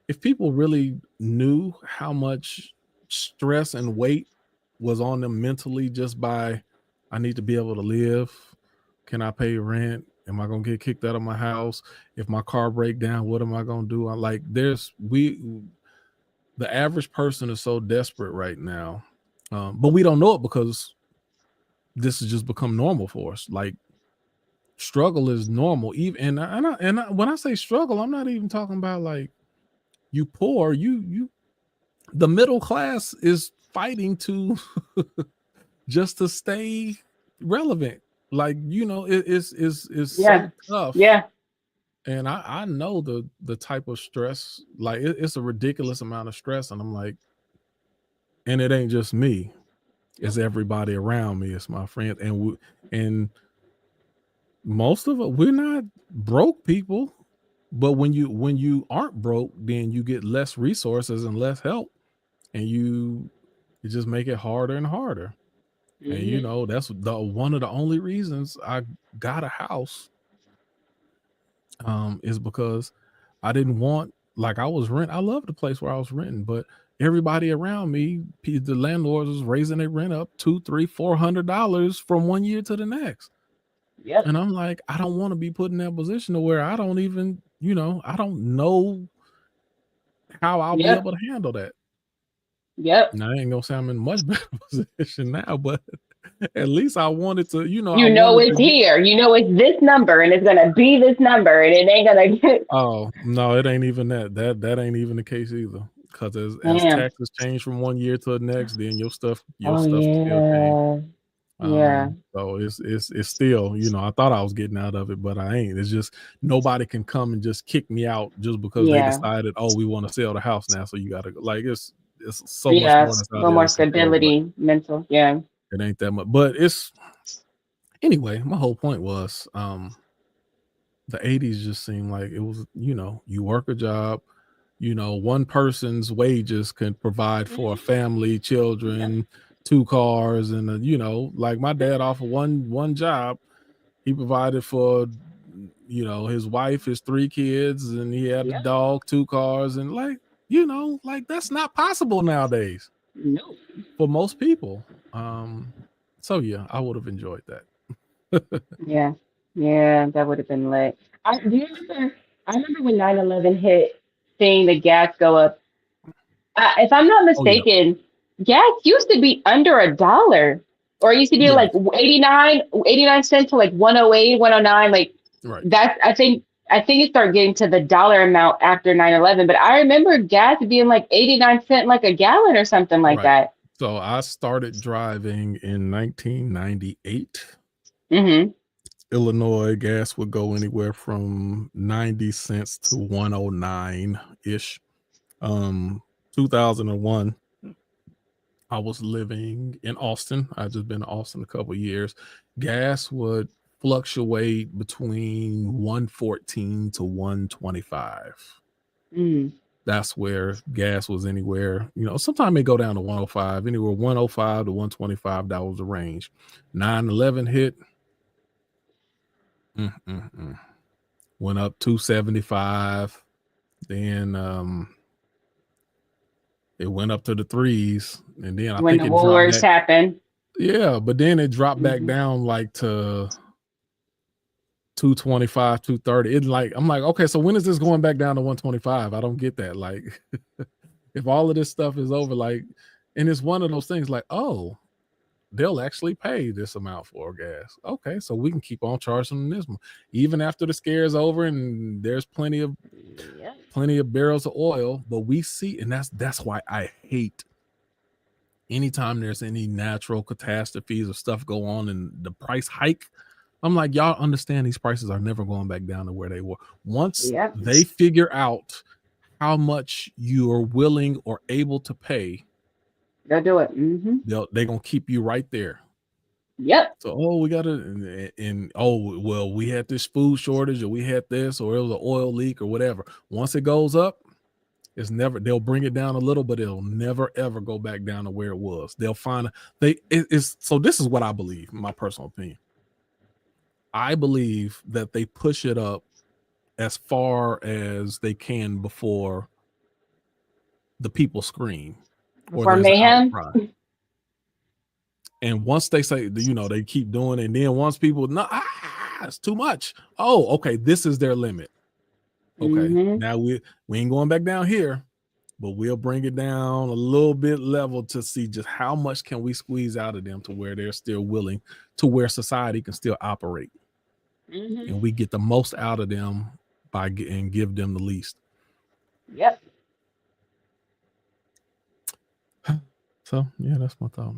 if people really knew how much stress and weight was on them mentally just by I need to be able to live. Can I pay rent? Am I gonna get kicked out of my house? If my car break down, what am I gonna do? The average person is so desperate right now, but we don't know it because this has just become normal for us. Like struggle is normal. Even when I say struggle, I'm not even talking about like you poor. The middle class is fighting to just to stay relevant. Like it's so tough. Yeah. And I know the type of stress, like it's a ridiculous amount of stress. And I'm like, and it ain't just me, it's everybody around me, it's my friends. And most of it, we're not broke people, but when you aren't broke, then you get less resources and less help, and you just make it harder and harder. And that's one of the only reasons I got a house is because I didn't want like I love the place where I was renting, but everybody around me, the landlords was raising their rent up $200, $300, $400 from one year to the next. Yep. And I'm like, I don't want to be put in that position to where I don't even, I don't know how I'll be able to handle that. Yep. Now I ain't gonna say I'm in much better position now, but at least I wanted to, It's here. It's this number, and it's gonna be this number, and it ain't gonna get. Oh no, it ain't even that. That ain't even the case either. Because as taxes change from one year to the next, then your stuff still change. Yeah. So it's still, I thought I was getting out of it, but I ain't. It's just nobody can come and just kick me out just because they decided, oh, we want to sell the house now, so you gotta go. Like it's so much more that's A out little there more to control, stability, mental. Yeah. it ain't that much. But anyway, my whole point was the 80s just seemed like it was, you work a job, one person's wages can provide for a family, children, 2 cars, and like my dad off of one job, he provided for his wife, his 3 kids, and he had a dog, 2 cars, and like that's not possible nowadays. No. For most people. So yeah, I would have enjoyed that. Yeah. Yeah, that would have been lit. Do you remember? I remember when 9/11 hit, seeing the gas go up. If I'm not Oh yeah. mistaken, gas used to be under $1, or it used to be Yes. like 89 cents to like 108, 109. Like Right. that's I think it started getting to the dollar amount after 9/11. But I remember gas being like 89 cents like a gallon or something like Right. that. So I started driving in 1998. Mm-hmm. Illinois gas would go anywhere from 90 cents to 109-ish. 2001, I was living in Austin. I just been to Austin a couple of years. Gas would fluctuate between 114 to 125. Mm. That's where gas was anywhere, sometimes it go down to 105, anywhere 105 to 125. That was the range. 9/11 hit. Went up 275. Then it went up to the 3s, and then I When think the it dropped wars back. happened. Yeah, but then it dropped back down like to 225, 230. It's like, I'm like, okay, so when is this going back down to 125? I don't get that. Like, if all of this stuff is over, like, and it's one of those things like, oh, they'll actually pay this amount for gas. Okay, so we can keep on charging them this one. Even after the scare is over and there's plenty of barrels of oil, but we see, and that's why I hate anytime there's any natural catastrophes or stuff go on and the price hike. I'm like, y'all understand these prices are never going back down to where they were. Once they figure out how much you are willing or able to pay, they'll do it. Mm-hmm. They're gonna keep you right there. Yep. So, we got to, and well, we had this food shortage, or we had this, or it was an oil leak, or whatever. Once it goes up, they'll bring it down a little, but it'll never ever go back down to where it was. They'll find so this is what I believe, my personal opinion. I believe that they push it up as far as they can before the people scream or there's an outcry. And once they say, they keep doing it, and then once people, it's too much. Oh, okay, this is their limit. Okay, now we ain't going back down here, but we'll bring it down a little bit level to see just how much can we squeeze out of them to where they're still willing, to where society can still operate. And we get the most out of them and give them the least. Yep. So yeah, that's my thought.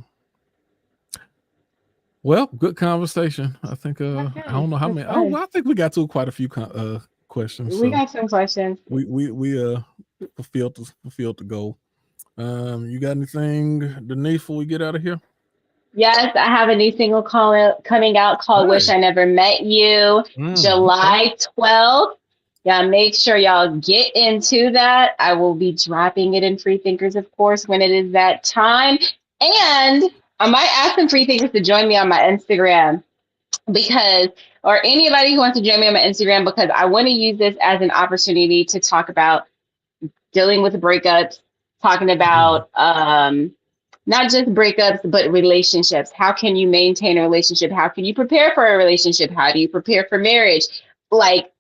Well, good conversation. I think I don't know how many. I think we got to quite a few questions. We got some questions. We fulfilled the goal. You got anything, Denise, before we get out of here? Yes, I have a new single coming out called Wish I Never Met You, July 12th. Yeah, make sure y'all get into that. I will be dropping it in Freethinkers, of course, when it is that time. And I might ask some Freethinkers to join me on my Instagram or anybody who wants to join me on my Instagram, because I want to use this as an opportunity to talk about dealing with breakups, talking about not just breakups, but relationships. How can you maintain a relationship? How can you prepare for a relationship? How do you prepare for marriage? Like,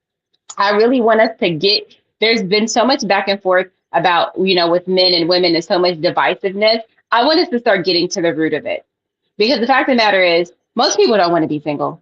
I really want us to get, there's been so much back and forth about, with men and women and so much divisiveness. I want us to start getting to the root of it. Because the fact of the matter is, most people don't want to be single.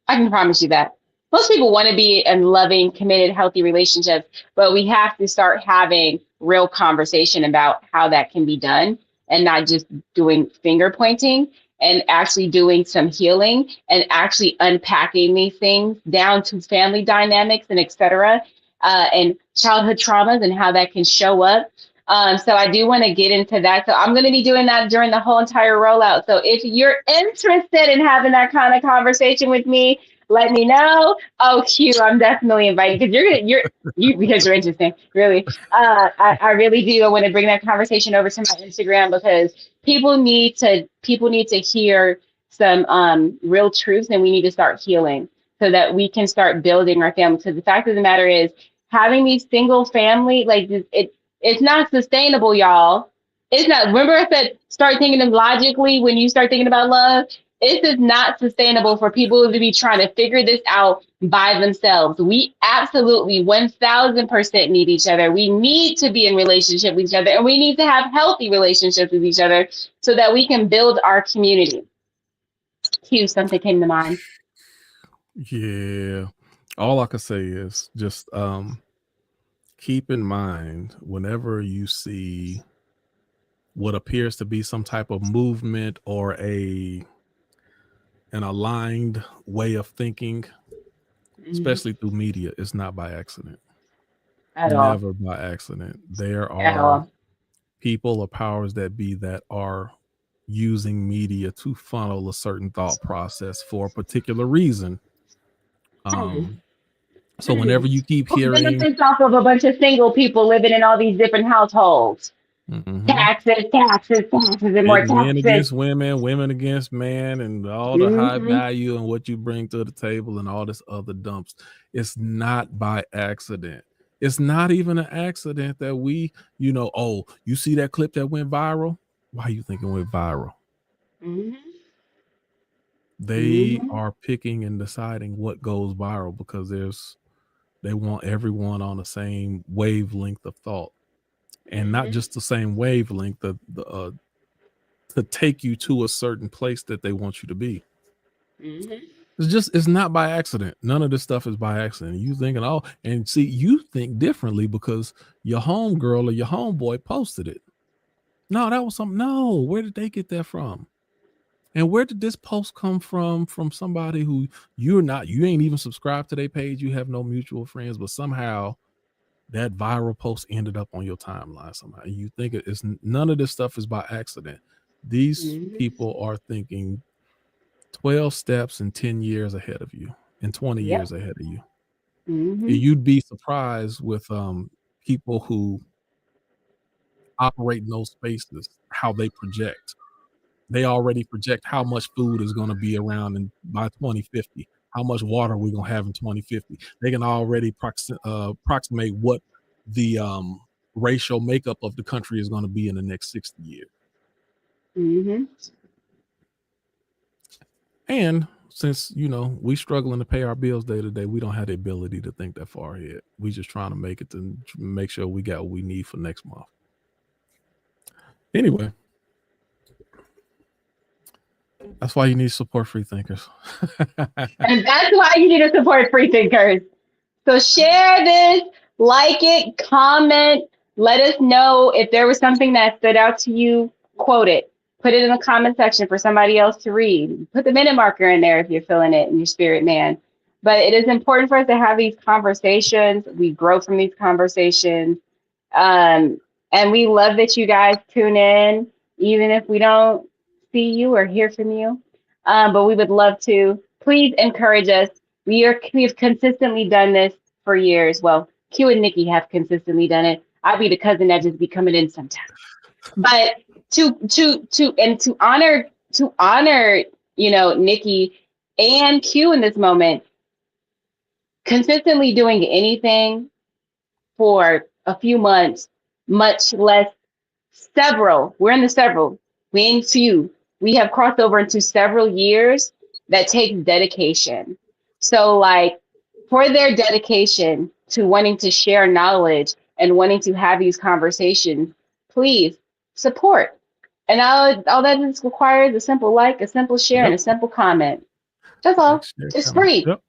I can promise you that. Most people want to be in loving, committed, healthy relationships, but we have to start having real conversation about how that can be done and not just doing finger pointing and actually doing some healing and actually unpacking these things down to family dynamics and et cetera, and childhood traumas and how that can show up. So I do want to get into that. So I'm going to be doing that during the whole entire rollout. So if you're interested in having that kind of conversation with me, let me know. Oh, Q, I'm definitely invited because because you're interesting. Really, I really do. I want to bring that conversation over to my Instagram because people need to hear some real truths, and we need to start healing so that we can start building our family. Because the fact of the matter is, having these single family, like it's not sustainable, y'all. It's not. Remember I said start thinking of logically when you start thinking about love. This is not sustainable for people to be trying to figure this out by themselves. We absolutely 1000% need each other. We need to be in relationship with each other, and we need to have healthy relationships with each other so that we can build our community. Q, something came to mind. Yeah. All I can say is just keep in mind whenever you see what appears to be some type of movement or an aligned way of thinking, especially through media, it's not by accident. At Never all. by accident. There At are all. people or powers that be that are using media to funnel a certain thought process for a particular reason. So whenever you keep hearing Benefits off of a bunch of single people living in all these different households. Taxes, and more men taxes. against women, women against men, and all the high value and what you bring to the table and all this other dumps, it's not by accident. It's not even an accident that we, oh, you see that clip that went viral? Why you think it went viral? They are picking and deciding what goes viral because they want everyone on the same wavelength of thought, and not just the same wavelength, to take you to a certain place that they want you to be. It's not by accident. None of this stuff is by accident. You thinking, oh, and see, you think differently because your homegirl or your homeboy posted it. No, that was something. No, where did they get that from? And where did this post come from somebody who you ain't even subscribed to their page, you have no mutual friends, but somehow that viral post ended up on your timeline somehow. You think it's none of this stuff is by accident. These people are thinking 12 steps and 10 years ahead of you and 20 years ahead of you. You'd be surprised with people who operate in those spaces, how they project. They already project how much food is going to be around by 2050, how much water we're going to have in 2050. They can already approximate what the racial makeup of the country is going to be in the next 60 years. And since, we struggling to pay our bills day to day, we don't have the ability to think that far ahead. We just trying to make it to make sure we got what we need for next month. Anyway, that's why you need to support free thinkers. And that's why you need to support free thinkers. So share this, like it, comment, let us know if there was something that stood out to you, quote it. Put it in the comment section for somebody else to read. Put the minute marker in there if you're feeling it in your spirit, man. But it is important for us to have these conversations. We grow from these conversations. And we love that you guys tune in, even if we don't see you or hear from you. But we would love to. Please encourage us. We've consistently done this for years. Well, Q and Nikki have consistently done it. I'll be the cousin that just be coming in sometimes. But to honor, Nikki and Q in this moment, consistently doing anything for a few months much less several. We're in the several. We ain't few. We have crossed over into several years that takes dedication. So like for their dedication to wanting to share knowledge and wanting to have these conversations, please support. And all that just requires a simple like, a simple share, and Yep. a simple comment. That's all. It's free. Yep.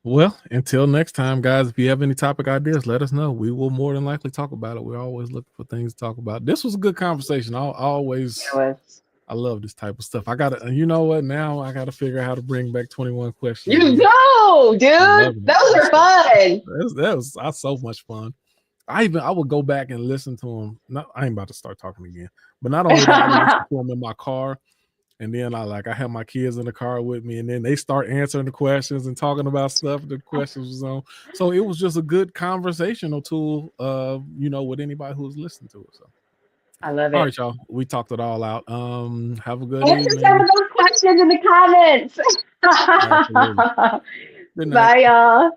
Well, until next time, guys, if you have any topic ideas, let us know. We will more than likely talk about it. We're always looking for things to talk about. This was a good conversation. I love this type of stuff. You know what? Now I got to figure out how to bring back 21 questions. You go, dude. Those are fun. That was so much fun. I would go back and listen to them. I ain't about to start talking again, but not only that, I would listen to them in my car. And then I have my kids in the car with me, and then they start answering the questions and talking about stuff the questions was on. So it was just a good conversational tool, with anybody who's listening to it. So I love it. All right, y'all. We talked it all out. Have a good Answer evening. some of those questions in the comments. Absolutely. Good night. Bye, y'all.